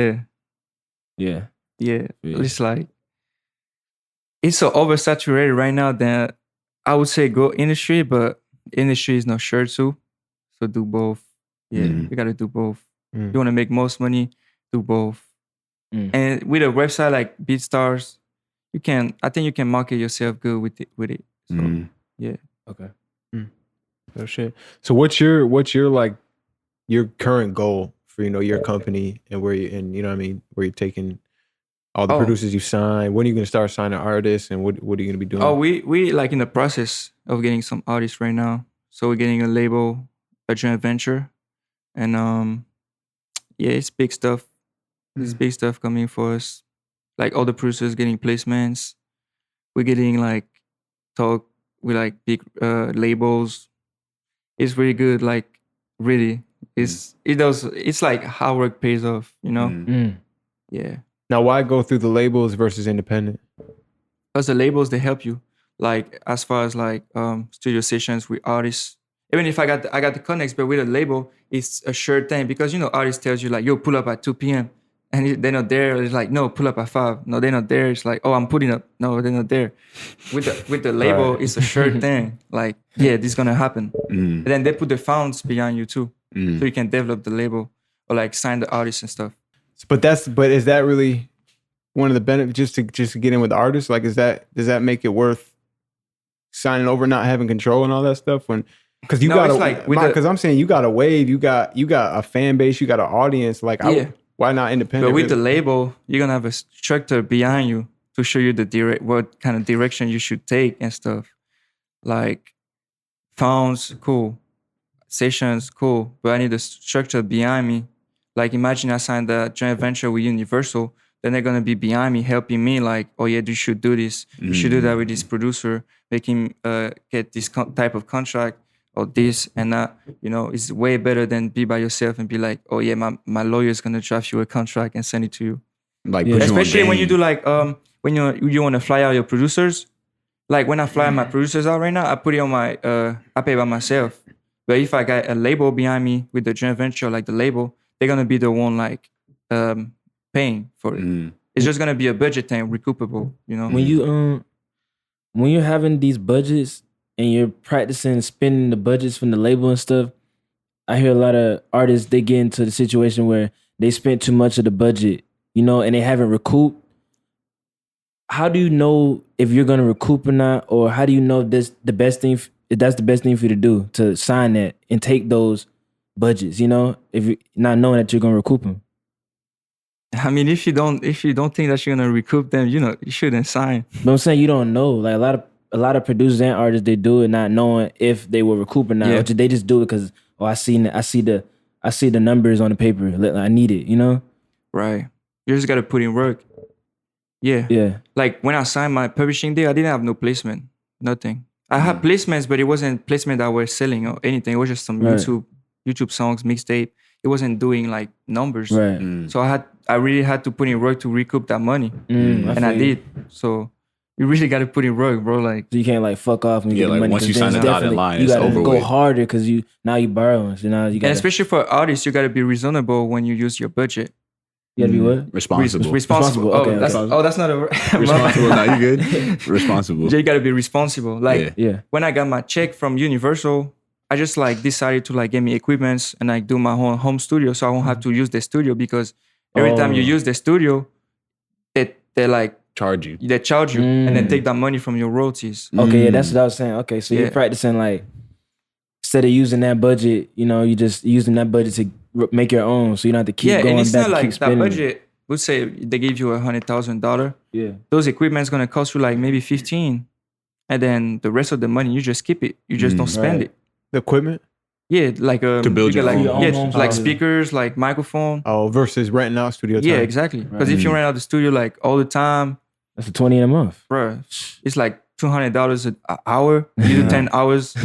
Yeah. Yeah. It's like, it's so oversaturated right now that I would say go industry, but industry is not sure too. So do both. Yeah, you got to do both. You want to make most money, do both. And with a website like BeatStars, I think you can market yourself good with it. So yeah. Okay. Oh shit. So what's your like your current goal for your company and where you're taking all the producers you sign? When are you gonna start signing artists and what are you gonna be doing? Oh, we like in the process of getting some artists right now. So we're getting a label, a joint venture, and yeah, it's big stuff. There's big stuff coming for us. Like all the producers getting placements. We're getting like talk with like big labels. It's really good. Like really, it's like hard work pays off. Yeah. Now, why go through the labels versus independent? Because the labels, they help you. Like as far as like studio sessions with artists. Even if I got the connects, but with a label, it's a sure thing because artist tells you like, yo, pull up at 2 p.m. and they're not there. It's like, no, pull up at 5. No, they're not there. It's like, oh, I'm putting up. No, they're not there. With the label, right. It's a sure thing. Like, yeah, this is gonna happen. And then they put the funds behind you too, so you can develop the label or like sign the artists and stuff. But is that really one of the benefits just to get in with the artists? Like, does that make it worth signing over, not having control and all that stuff? Because I'm saying you got a wave, you got a fan base, you got an audience. Like, why not independent? But with the label, you're gonna have a structure behind you to show you what kind of direction you should take and stuff. Like, phones, cool. Sessions, cool. But I need a structure behind me. Like, imagine I signed a joint venture with Universal, then they're gonna be behind me, helping me. Like, oh yeah, you should do this. You should do that with this producer, make him get this type of contract. Or this and that, it's way better than be by yourself and be like, oh yeah, my lawyer's gonna draft you a contract and send it to you. Like, especially when you do like when you want to fly out your producers. Like when I fly my producers out right now, I put it on my I pay by myself. But if I got a label behind me with the joint venture, like the label, they're gonna be the one like paying for it. It's just gonna be a budget thing, recoupable. When you're having these budgets. And you're practicing spending the budgets from the label and stuff, I hear a lot of artists, they get into the situation where they spent too much of the budget, and they haven't recouped. How do you know if you're going to recoup or not? Or how do you know if that's the best thing for you to do, to sign that and take those budgets, if you're not knowing that you're going to recoup them? I mean, if you don't think that you're going to recoup them, you shouldn't sign. But I'm saying you don't know. Like a lot of producers and artists, they do it not knowing if they will recoup or not. Yeah. Or they just do it because I see the numbers on the paper. I need it, Right. You just gotta put in work. Yeah. Yeah. Like when I signed my publishing deal, I didn't have no placement, nothing. I had placements, but it wasn't placement that were selling or anything. It was just some YouTube songs, mixtape. It wasn't doing like numbers. Right. So I really had to put in work to recoup that money, and I did. So. You really got to put in work, bro. Like, so you can't like fuck off and get the money. Once you sign the dotted line, it's over with. You got to go harder because you borrowing. So now you got. And especially for artists, you got to be reasonable when you use your budget. You got to be what? Responsible. Responsible. Okay, that's not a responsible. Now you good. Responsible. You got to be responsible. Like when I got my check from Universal, I just like decided to like get me equipments and like do my own home studio, so I won't have to use the studio because every time you use the studio, they like. They charge you and then take that money from your royalties. Okay, yeah, that's what I was saying. Okay, so you're practicing like instead of using that budget, you just using that budget to make your own, so you don't have to keep going back. Yeah, and it's not like that budget. Let's say they give you $100,000. Yeah, those equipment's gonna cost you like maybe 15, and then the rest of the money you just keep it. You just don't spend it. The equipment. Yeah, like to build your own like speakers, like microphone. Oh, versus renting out studio time. Yeah, exactly. Because if you rent out the studio like all the time. That's $20 a month, bro. It's like $200 an hour. You do 10 hours.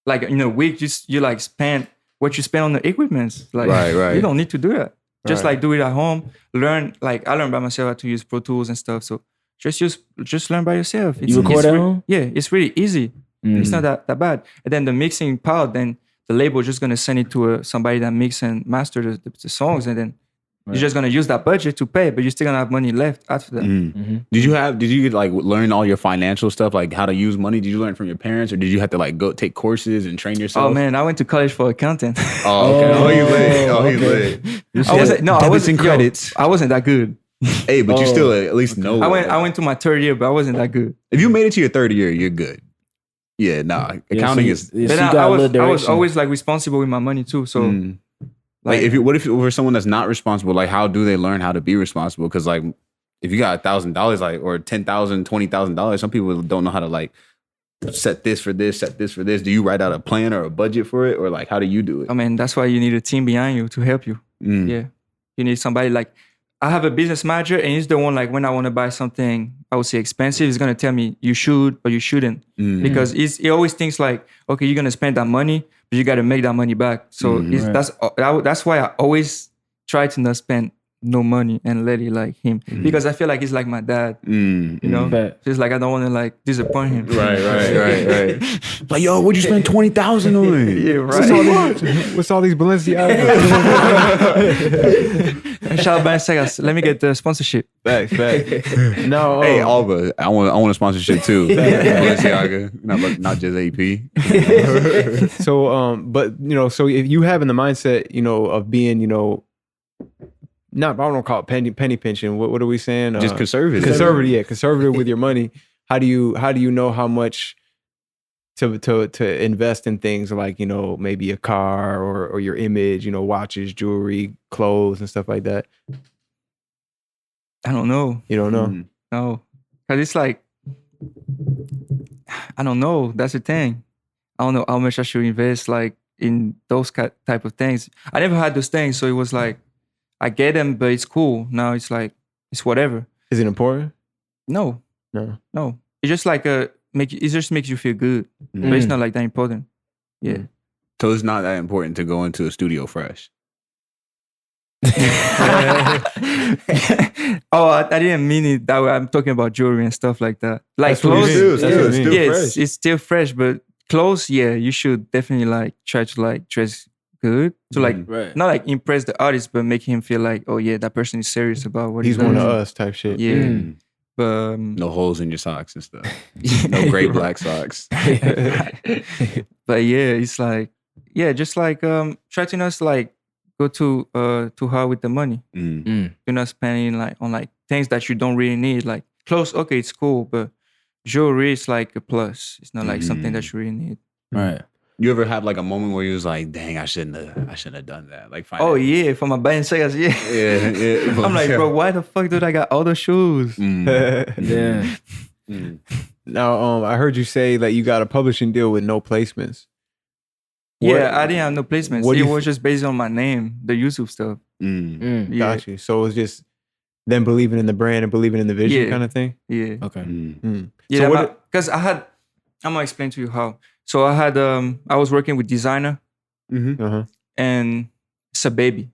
Like in a week, you like spend what you spend on the equipment. Like, right. You don't need to do that. Just like do it at home. Learn. Like I learned by myself how to use Pro Tools and stuff. So just learn by yourself. You record at home? Yeah, it's really easy. It's not that bad. And then the mixing part, then the label just gonna send it to somebody that mix and master the songs, and then You're just gonna use that budget to pay, but you're still gonna have money left after that. Did you like learn all your financial stuff, like how to use money? Did you learn from your parents, or did you have to like go take courses and train yourself? Oh man, I went to college for accounting. Oh, okay. Oh, you lit. Oh, he's lit. I wasn't credits. I wasn't that good. Hey, but you still at least know. I went to my third year, but I wasn't that good. If you made it to your third year, you're good. Yeah, nah. Accounting is. But I was always like responsible with my money too. So. Like what if it were someone that's not responsible? Like, how do they learn how to be responsible? Because like, if you got $1,000, like, or $10,000, $20,000, some people don't know how to like set this for this, set this for this. Do you write out a plan or a budget for it, or like, how do you do it? I mean, that's why you need a team behind you to help you. Yeah, you need somebody like. I have a business manager, and he's the one like when I want to buy something, I would say expensive, he's gonna tell me you should or you shouldn't, because he always thinks like, okay, you're gonna spend that money, but you got to make that money back. So that's why I always try to not spend no money and let it like him, because I feel like he's like my dad. You know, just like I don't want to like disappoint him. Right. Like, yo, what'd you spend 20,000 on? Yeah, right. What's all these Balenciagas? Shout out Balenciagas. Let me get the sponsorship. Facts. No, Hey, Alba, I want a sponsorship too. Balenciaga, not just AP. So, but you know, so if you have in the mindset, you know, of being, you know, I don't call it penny pinching. What are we saying? Just conservative. Conservative with your money. How do you know how much to invest in things like, you know, maybe a car or your image, you know, watches, jewelry, clothes, and stuff like that? I don't know. You don't know? No, because it's like, I don't know. That's the thing. I don't know how much I should invest like in those type of things. I never had those things, so it was like I get them, but it's cool. Now it's like it's whatever. Is it important? No. It's just like it just makes you feel good, but it's not like that important. Yeah. So it's not that important to go into a studio fresh. Oh, I didn't mean it that way. I'm talking about jewelry and stuff like that. Like That's clothes, fresh. It's still fresh, but clothes, yeah, you should definitely like try to like dress good to like not like impress the artist, but make him feel like, oh yeah, that person is serious about what he's one of us type shit. Yeah. But no holes in your socks and stuff. No gray black socks. But yeah, it's like just like try to not like go too hard with the money. You're not spending like on like things that you don't really need. Like clothes, okay, it's cool, but jewelry is like a plus. It's not like something that you really need. Right. You ever have like a moment where you was like, dang, I shouldn't have done that. Like, oh yeah, for my Balenciagas, yeah. I'm like, bro, why the fuck did I got all those shoes? Yeah. Now, I heard you say that you got a publishing deal with no placements. Yeah, I didn't have no placements. It was just based on my name, the YouTube stuff. Yeah. Got you. So it was just them believing in the brand and believing in the vision kind of thing? Yeah. Okay. Yeah, so because I'm gonna explain to you how. So I had I was working with designer and it's a baby.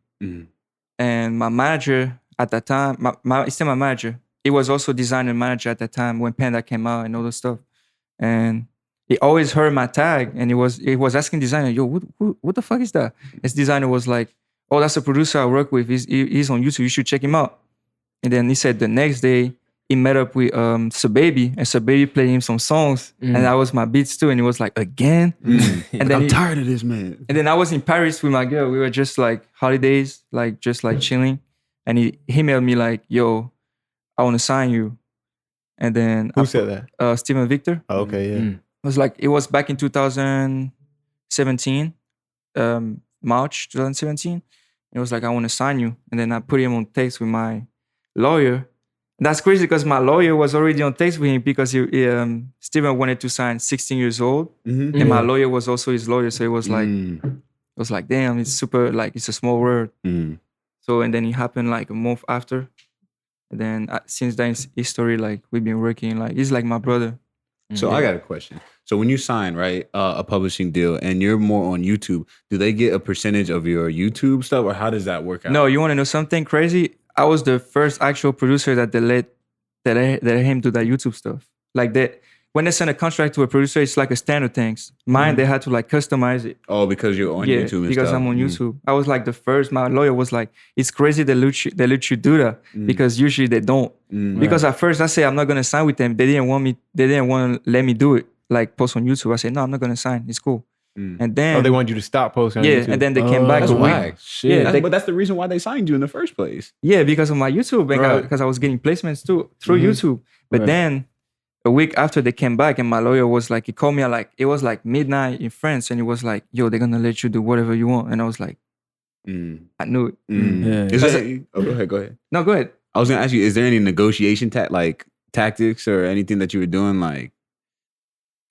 And my manager at that time, it's still my manager. He was also designer manager at that time when Panda came out and all this stuff. And he always heard my tag and he was asking designer, yo, what the fuck is that? His designer was like, oh, that's a producer I work with. He's on YouTube. You should check him out. And then he said the next day he met up with Sababy, and Sababy played him some songs, and that was my beats too. And he was like, again? And then I'm tired of this, man. And then I was in Paris with my girl. We were just like holidays, like just like chilling. And he emailed me like, yo, I want to sign you. And then who said that? Steven Victor. Oh, okay, yeah. It was back in 2017, March 2017. It was like, I want to sign you. And then I put him on text with my lawyer. That's crazy because my lawyer was already on text with him because Steven wanted to sign 16 years old. And my lawyer was also his lawyer. So it was like, damn, it's super, like, it's a small world. So, and then it happened like a month after. And then since then, it's history, like, we've been working, like, he's like my brother. So I got a question. So when you sign, right, a publishing deal and you're more on YouTube, do they get a percentage of your YouTube stuff or how does that work out? No, you want to know something crazy? I was the first actual producer that let him do that YouTube stuff. Like that, when they send a contract to a producer, it's like a standard things. Mine, they had to like customize it. Oh, because you're on YouTube and because stuff. I'm on YouTube. I was like the first. My lawyer was like, "It's crazy they let you do that because usually they don't." Because at first I said I'm not gonna sign with them. They didn't want to let me do it, like post on YouTube. I said no, I'm not gonna sign. It's cool. And then they wanted you to stop posting on YouTube. and then they came back That's a week. whack. Shit. Yeah, But that's the reason why they signed you in the first place. Yeah, because of my YouTube, Right. because I was getting placements too through YouTube. But then a week after they came back, and my lawyer was like, he called me at like, it was like midnight in France, and he was like, "Yo, they're gonna let you do whatever you want." And I was like, I knew it. Yeah. Is there, go ahead. No, go ahead. I was gonna ask you, is there any negotiation tactics or anything that you were doing like?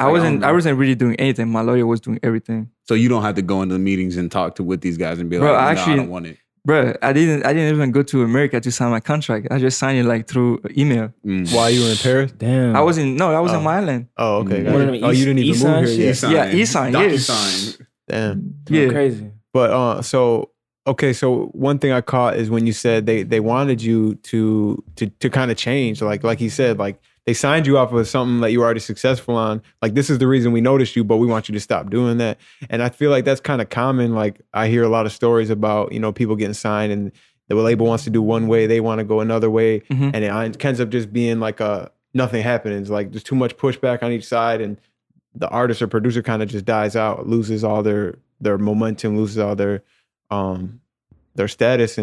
I wasn't really doing anything. My lawyer was doing everything. So you don't have to go into the meetings and talk with these guys and be Bro, like, actually- I don't want it. Bro, I didn't even go to America to sign my contract. I just signed it like through email. While you were in Paris? Damn. I was in my island. Oh, okay. One Gotcha. of them Oh, you didn't even e-sign move here shit? yet. Yeah, e-sign, yeah. DocuSign. Damn. Yeah. Crazy. But so one thing I caught is when you said they wanted you to kind of change, like he said, like they signed you off of something that you were already successful on. Like, this is the reason we noticed you, but we want you to stop doing that. And I feel like that's kind of common. Like, I hear a lot of stories about, people getting signed and the label wants to do one way, they want to go another way. And it ends up just being like nothing happening. It's like there's too much pushback on each side, and the artist or producer kind of just dies out, loses all their momentum, loses all their status.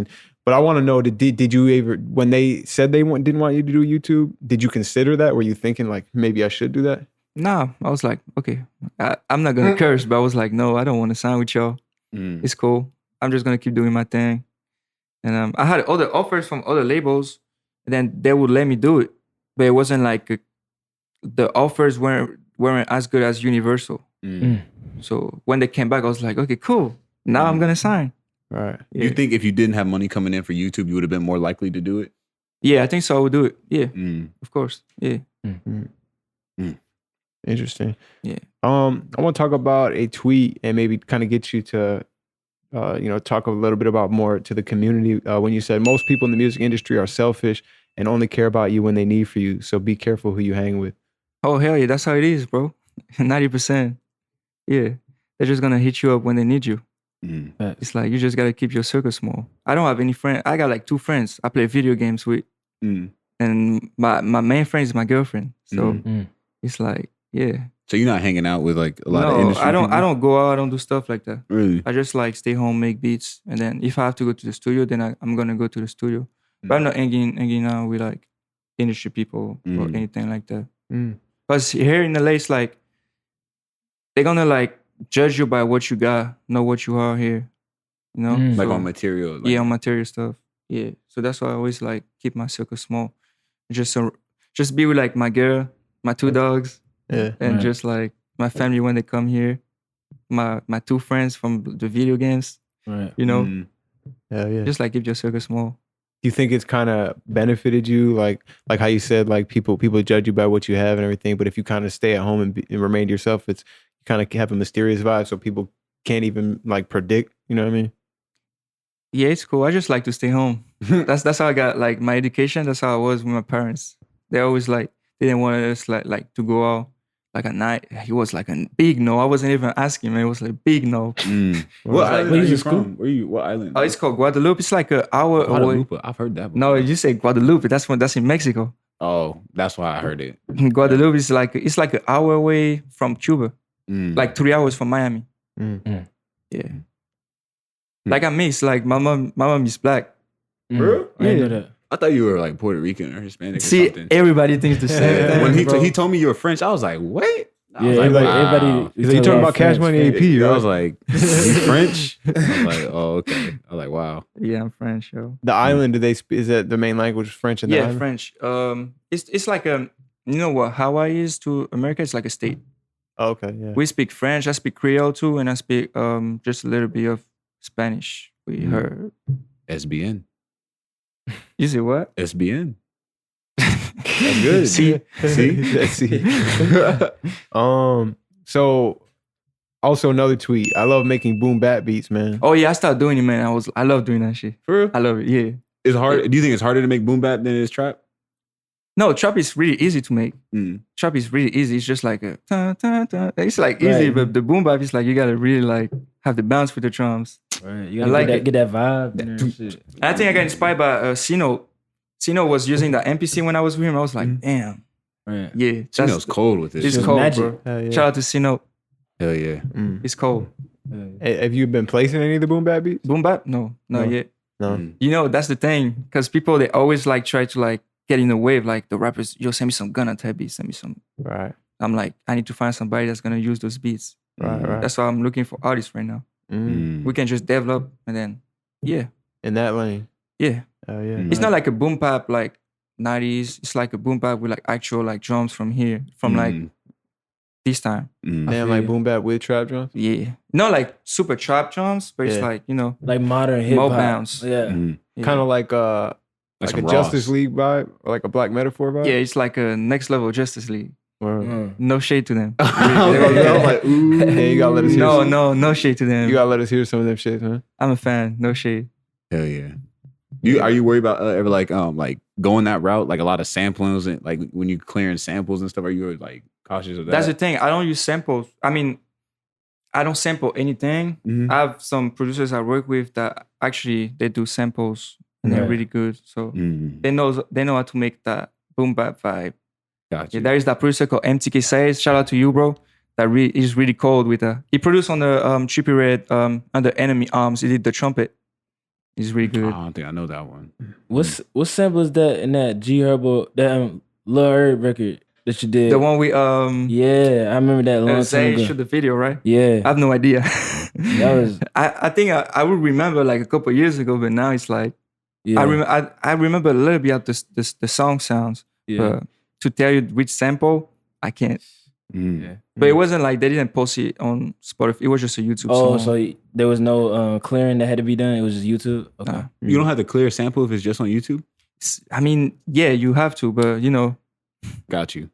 But I want to know, did you ever, when they said they didn't want you to do YouTube, did you consider that? Were you thinking like, maybe I should do that? Nah, I was like, okay, I'm not gonna curse, but I was like, no, I don't want to sign with y'all. It's cool. I'm just gonna keep doing my thing. And I had other offers from other labels, and then they would let me do it, but it wasn't like the offers weren't as good as Universal. So when they came back, I was like, okay, cool. Now I'm gonna sign. Right. You think if you didn't have money coming in for YouTube, you would have been more likely to do it? Yeah, I think so. I would do it. Yeah, of course. Yeah. Interesting. Yeah. I want to talk about a tweet and maybe kind of get you to, talk a little bit about more to the community. When you said most people in the music industry are selfish and only care about you when they need for you. So be careful who you hang with. Oh, hell yeah. That's how it is, bro. 90%. Yeah. They're just going to hit you up when they need you. It's like, you just got to keep your circle small. I don't have any friends. I got like 2 friends I play video games with. And my main friend is my girlfriend. So it's like, yeah. So you're not hanging out with like a lot of industry people? I don't go out. I don't do stuff like that. Really? I just like stay home, make beats. And then if I have to go to the studio, then I'm going to go to the studio. But I'm not hanging out with like industry people or anything like that. Because here in LA, it's like, they're going to like judge you by what you got, not what you are here. Like So, on material. Like, yeah, on material stuff. Yeah. So that's why I always like keep my circle small. Just be with like my girl, my 2 dogs. Yeah. And just like my family when they come here, my 2 friends from the video games, Right. Hell yeah. just like keep your circle small. Do you think it's kind of benefited you, like how you said, like people judge you by what you have and everything, but if you kind of stay at home and remain yourself, it's you kind of have a mysterious vibe, so people can't even like predict. You know what I mean? Yeah, it's cool. I just like to stay home. That's how I got like my education. That's how I was with my parents. They always like they didn't want us like to go out like at night. It was like a big no. I wasn't even asking, man. It was like big no. What island where are you you from? from? What island? Oh, it's called Guadalupe. It's like an hour away. Guadalupe. I've heard that before. No, you say Guadalupe. That's in Mexico. Oh, that's why I heard it. Guadalupe is like an hour away from Cuba, like 3 hours from Miami. Yeah. Like I miss, like my mom is black. Bro? I didn't know that. I thought you were like Puerto Rican or Hispanic or See, something. everybody thinks the same thing. When bro. he told me you were French, I was like, what? I was Yeah, like, wow. everybody. He's like, you talking about CashMoney AP, I right? was like, you French? I was like, oh, okay. I was like, wow. Yeah, I'm French, yo. The island, is that the main language, French in the Yeah, island? French. It's like you know what Hawaii is to America? It's like a state. Oh, okay, yeah. We speak French. I speak Creole too, and I speak just a little bit of Spanish. We heard. SBN. You say what? SBN. That's good. See? See. So also another tweet. I love making boom bap beats, man. Oh yeah, I started doing it, man. I love doing that shit. For real? I love it. Yeah. It's hard. Do you think it's harder to make boom bap than it is trap? No, trap is really easy to make. Trap is really easy. It's just like a it's like easy, but the boom bap is like you gotta really like have the bounce with the drums. Right. You gotta get that vibe. And shit. I think I got inspired by Sino. Sino was using the MPC when I was with him. I was like, damn. Right. Yeah. Sino's cold with it. It's cold, magic. Bro. Yeah. Shout out to Sino. Hell yeah. It's cold. Have you been placing any of the boom bap beats? Boom bap? No, not yet. No. You know, that's the thing. Because people, they always like try to like get in the wave. Like the rappers, yo, send me some Gunna type beats. Send me some. Right. I'm like, I need to find somebody that's going to use those beats. Right. That's why I'm looking for artists right now. We can just develop and then, in that lane. Yeah. Oh yeah. It's not like a boom bap like 90s. It's like a boom bap with like actual like drums from here, from like this time. Damn, like boom bap with trap drums? Yeah. Not like super trap drums, but it's like, you know. Like modern hip hop. Mo bounce. Yeah. Kind of like a Justice League vibe or like a Black Metaphor vibe? Yeah, it's like a next level Justice League. No shade to them. Like, ooh, hey, you gotta let us hear no shade to them. You gotta let us hear some of them shit, huh? I'm a fan. No shade. Hell yeah. Are you worried about ever like going that route? Like a lot of samplings and like when you clearing samples and stuff, are you like cautious of that? That's the thing. I don't use samples. I mean, I don't sample anything. I have some producers I work with that actually they do samples and they're really good. So they know how to make that boom bap vibe. Gotcha. Yeah, there is that producer called MTK Says. Shout out to you, bro. That is really cold with he produced on the Trippie Redd under Enemy Arms. He did the trumpet. He's really good. I don't think I know that one. What sample is that in that G Herbo, that Lil Herb record that you did? The one we yeah, I remember that long time ago. Shot the video, right? Yeah. I have no idea. That was I think I would remember like a couple of years ago, but now it's like I remember a little bit of the song sounds. But to tell you which sample, I can't. But it wasn't like they didn't post it on Spotify. It was just a YouTube song. Oh, so there was no clearing that had to be done? It was just YouTube? Okay. Nah. You don't have to clear a sample if it's just on YouTube? I mean, yeah, you have to, but you know. Got you.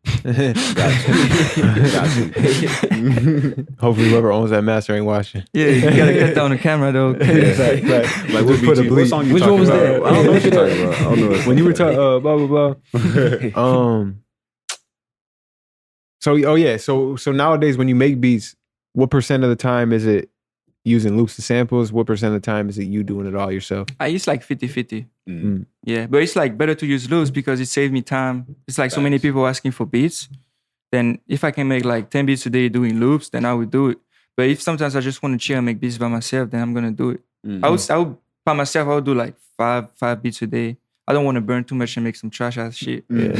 Hopefully whoever owns that master ain't watching. Yeah, you gotta get that on the camera though. Right. Like what song you Which one was that? I don't know what you're talking about. I don't know when you were talking blah blah blah. So nowadays when you make beats, what percent of the time is it using loops and samples? What percent of the time is it you doing it all yourself? I use like 50-50. Yeah, but it's like better to use loops because it saves me time. It's like so many people asking for beats. Then if I can make like 10 beats a day doing loops, then I would do it. But if sometimes I just want to chill and make beats by myself, then I'm gonna do it. I would by myself, I would do like five beats a day. I don't want to burn too much and make some trash ass shit. Right.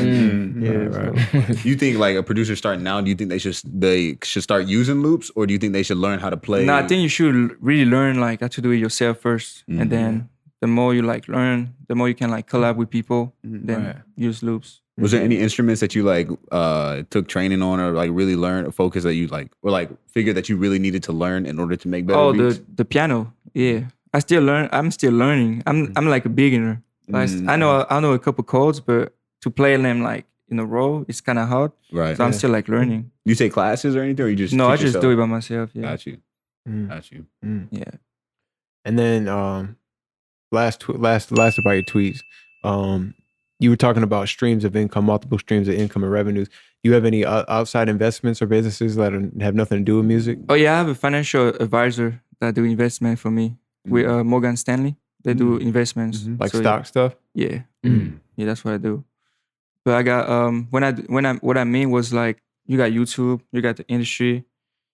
You think like a producer starting now, do you think they should start using loops, or do you think they should learn how to play? No, I think you should really learn like how to do it yourself first. And then the more you like learn, the more you can like collab with people, then use loops. Was there any instruments that you like took training on or like really learned or focus that you like or like figured that you really needed to learn in order to make better beats? the piano. Yeah. I'm still learning. I'm like a beginner. Like, I know a couple chords, but to play them like in a row, it's kind of hard. Right. So I'm still like learning. You take classes or anything, or you just I just do it by myself. Yeah. Got you. Yeah. And then last about your tweets. You were talking about streams of income, multiple streams of income and revenues. Do you have any outside investments or businesses that have nothing to do with music? Oh yeah, I have a financial advisor that do investment for me with Morgan Stanley. They do investments like stock stuff. Yeah, yeah, that's what I do. But I got what I mean was like you got YouTube, you got the industry,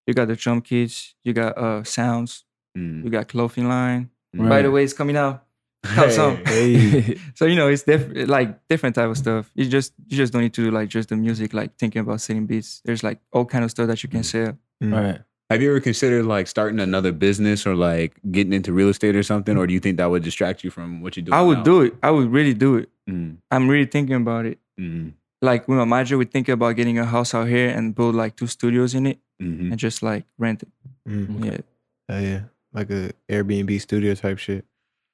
you got the drum kits, you got sounds, you got clothing line. Right. By the way, it's coming out. Hey. So you know it's different type of stuff. You just don't need to do like just the music, like thinking about selling beats. There's like all kind of stuff that you can sell. Right. Have you ever considered like starting another business or like getting into real estate or something, or do you think that would distract you from what you're doing? I would do it. I would really do it. I'm really thinking about it. Like with my manager, we think about getting a house out here and build like 2 studios in it and just like rent it. Yeah, like a Airbnb studio type shit.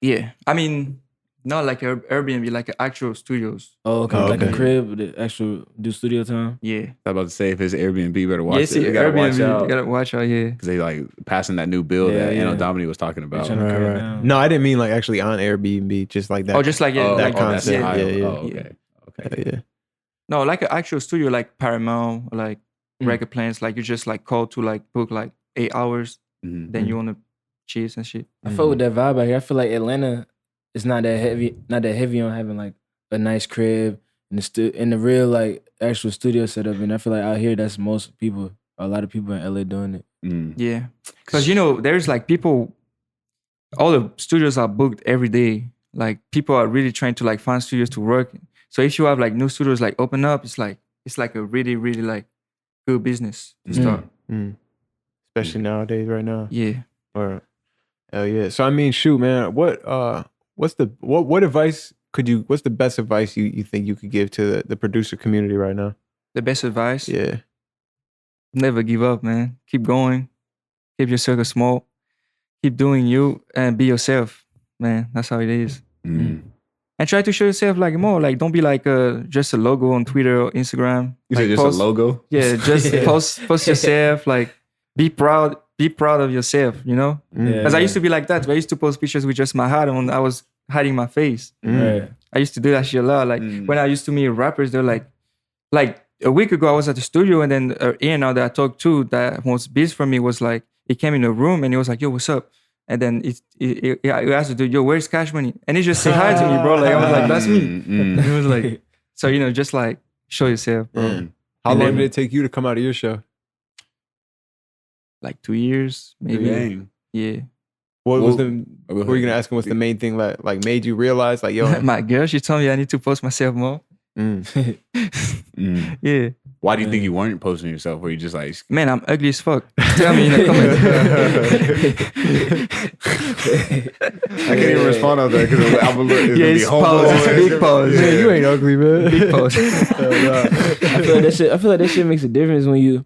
Yeah, I mean, not like an Airbnb, like an actual studios. Oh, okay. Like a crib, the actual do studio time. Yeah. I was about to say if it's Airbnb, you better watch it. You gotta watch out. You gotta watch out, yeah. Because they like passing that new bill that Dominique was talking about. Right. No, I didn't mean like actually on Airbnb, just like that. Oh, just like that concept. Yeah. Okay. Yeah. No, like an actual studio, like Paramount, or like record plans. Like you just like call to like book like 8 hours. Then you want to cheese and shit. I feel with that vibe out here. I feel like Atlanta is not that heavy on having like a nice crib and the real like actual studio setup. And I feel like out here, that's most people, a lot of people in LA doing it. Yeah, because there's like people. All the studios are booked every day. Like people are really trying to like find studios to work. So if you have like new studios like open up, it's like a really, really like good business to start. Especially nowadays, right now. Yeah. Or hell yeah. So I mean, shoot, man. What what's the best advice you think you could give to the producer community right now? The best advice? Yeah. Never give up, man. Keep going. Keep your circle small. Keep doing you and be yourself, man. That's how it is. And try to show yourself like more. Like don't be like just a logo on Twitter or Instagram. You like said just a logo? Yeah, just post yourself. Like be proud of yourself, you know? Because I used to be like that. I used to post pictures with just my hat on. I was hiding my face. Right. I used to do that shit a lot. Like when I used to meet rappers, they're like a week ago I was at the studio and then Ian now that I talked to that was beats for me was like, he came in the room and he was like, yo, what's up? And then he asked the dude, yo, where's Cash Money? And he just said hi to me, bro. Like I was like, that's me. He was like, so just like show yourself, bro. How long did it take you to come out of your show? Like 2 years, maybe. Dang. Yeah. What were you gonna ask him? What's the main thing that like made you realize like, yo, my girl, she told me I need to post myself more. Yeah. Why do you think you weren't posting yourself? Were you just like, man, I'm ugly as fuck. Tell me in the comments. I can't even respond on that because I'm a little. Yeah, it's pause. It's a big pause. Man, you ain't ugly, man. Big pause. I feel like that shit makes a difference when you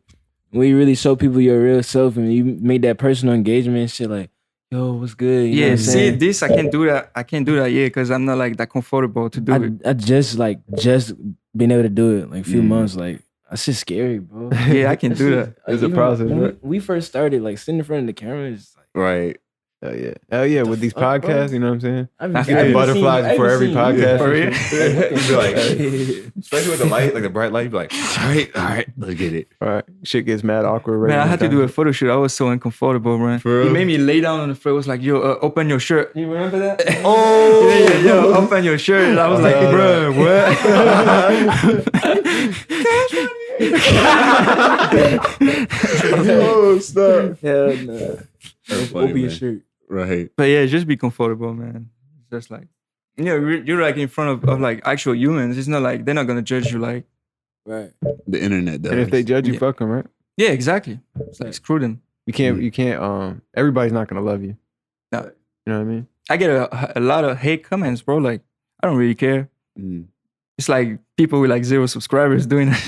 really show people your real self and you make that personal engagement and shit like, yo, what's good? You know what I'm see, saying? this I can't do that. Yeah, because I'm not like that comfortable to do it. I just been able to do it like a few months. Like that's just scary, bro. Yeah, I can do that. It's a process. When we first started, like sitting in front of the camera is like, right? Hell yeah! With these podcasts, bro? You know what I'm saying? I Get the butterflies before every podcast. For real? You'd be like, especially with the light, like the bright light, you'd be like, all right, let's get it. All right, shit gets mad awkward. Right Man, I had to do a photo shoot. I was so uncomfortable, man. For real? He made me lay down on the floor. It was like, yo, open your shirt. You remember that? Oh, yeah, yo, open your shirt. And I was like, bro, what? Oh, stop. hell no. Open your shirt. Right. But yeah, just be comfortable, man. It's just like, you're like in front of like actual humans. It's not like they're not gonna judge you like. Right. The internet does. And if they judge you, fuck them, right? Yeah, exactly. It's like screw them. You can't. Everybody's not gonna love you. No. You know what I mean? I get a lot of hate comments, bro. Like, I don't really care. It's like people with like 0 subscribers doing that.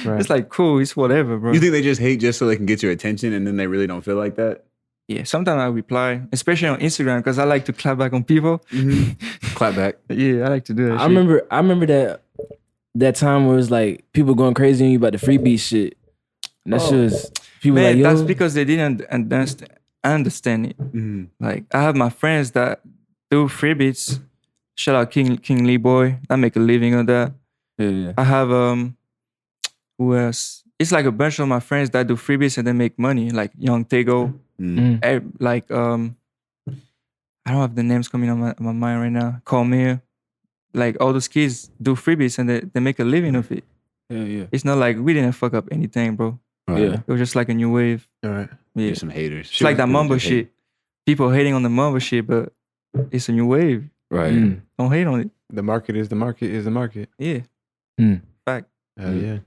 Right. It's like, cool, it's whatever, bro. You think they just hate just so they can get your attention and then they really don't feel like that? Yeah, sometimes I reply, especially on Instagram, because I like to clap back on people. Clap back. Yeah, I like to do that. I remember that time where it was like people going crazy on you about the freebie shit. And that shit was people Man, like, yo. that's because they didn't understand it. Like, I have my friends that do freebies. Shout out King Lee Boy. I make a living on that. Yeah. I have who else? It's like a bunch of my friends that do freebies and they make money, like YoungKio. Like I don't have the names coming on my mind right now. Call me. Like all those kids do freebies and they make a living of it. Yeah. It's not like we didn't fuck up anything, bro. Right. Yeah. It was just like a new wave. All right. Yeah. There's some haters. It's like that mumbo shit. People hating on the mumbo shit, but it's a new wave. Right. Don't hate on it. The market is the market is the market. Yeah. Fact. Hell yeah.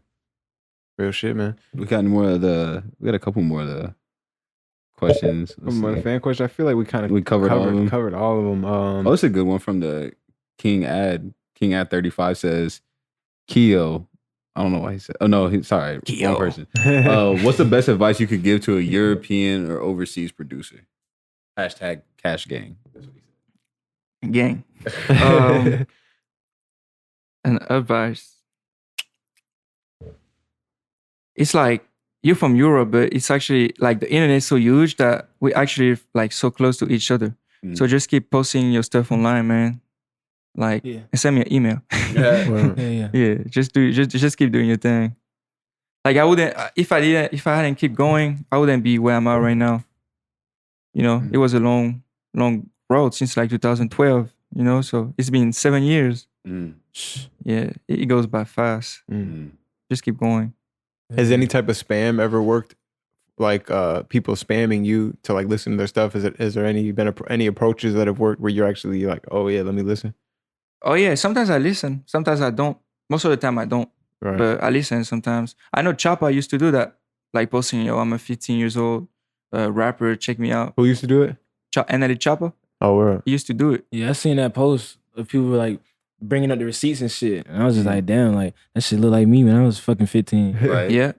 Real shit, man. We got a couple more of the questions. Let's From a see. fan question, I feel like we covered all of them. Covered all of them. Oh, it's a good one from the King Ad 35 says, Kio. I don't know why he said. Oh no, sorry, Kio. one person. What's the best advice you could give to a European or overseas producer? Hashtag CashGang. Gang. And advice. It's like you're from Europe, but it's actually like the internet is so huge that we actually like so close to each other. So just keep posting your stuff online, man. Like, Yeah. and send me an email. Well, Yeah, just keep doing your thing. Like I wouldn't if I hadn't keep going, I wouldn't be where I'm at right now. You know, it was a long road since like 2012. You know, so it's been 7 years. Yeah, it goes by fast. Just keep going. has any type of spam ever worked? Like people spamming you to like listen to their stuff? Is there any approaches that have worked where you're actually like, oh yeah, let me listen? Oh yeah, sometimes I listen, sometimes I don't. Most of the time I don't, Right. but I listen sometimes. I know Choppa used to do that, like posting, yo, I'm a 15 years old rapper, check me out. Who used to do it? NLE Choppa, Oh, word. he used to do it. Yeah, I seen that post of people were like bringing up the receipts and shit, and I was just like, damn, like that shit look like me when I was fucking 15. Right. Yeah,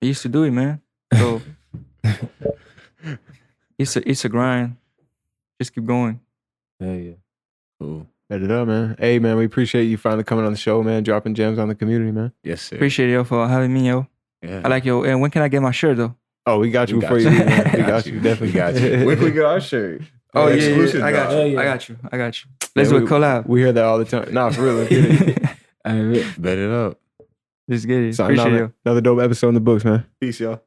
he used to do it, man. So it's a grind. Just keep going. Yeah. Cool. Bet it up, man. Hey, man, we appreciate you finally coming on the show, man. Dropping gems on the community, man. Yes, sir. Appreciate you for having me, yo. Yeah. I like yo. And when can I get my shirt though? Oh, we got you We before got you you. leave, man. We got you. Definitely got you. Where can we get our shirt? Oh yeah, Exclusive I got drop. you. Yeah. I got you. I got you. Let's Man, do a collab. We hear that all the time. Nah, for real. Let's get it. Bet it up. Let's get it. So Appreciate you. another dope episode in the books, man. Peace, y'all.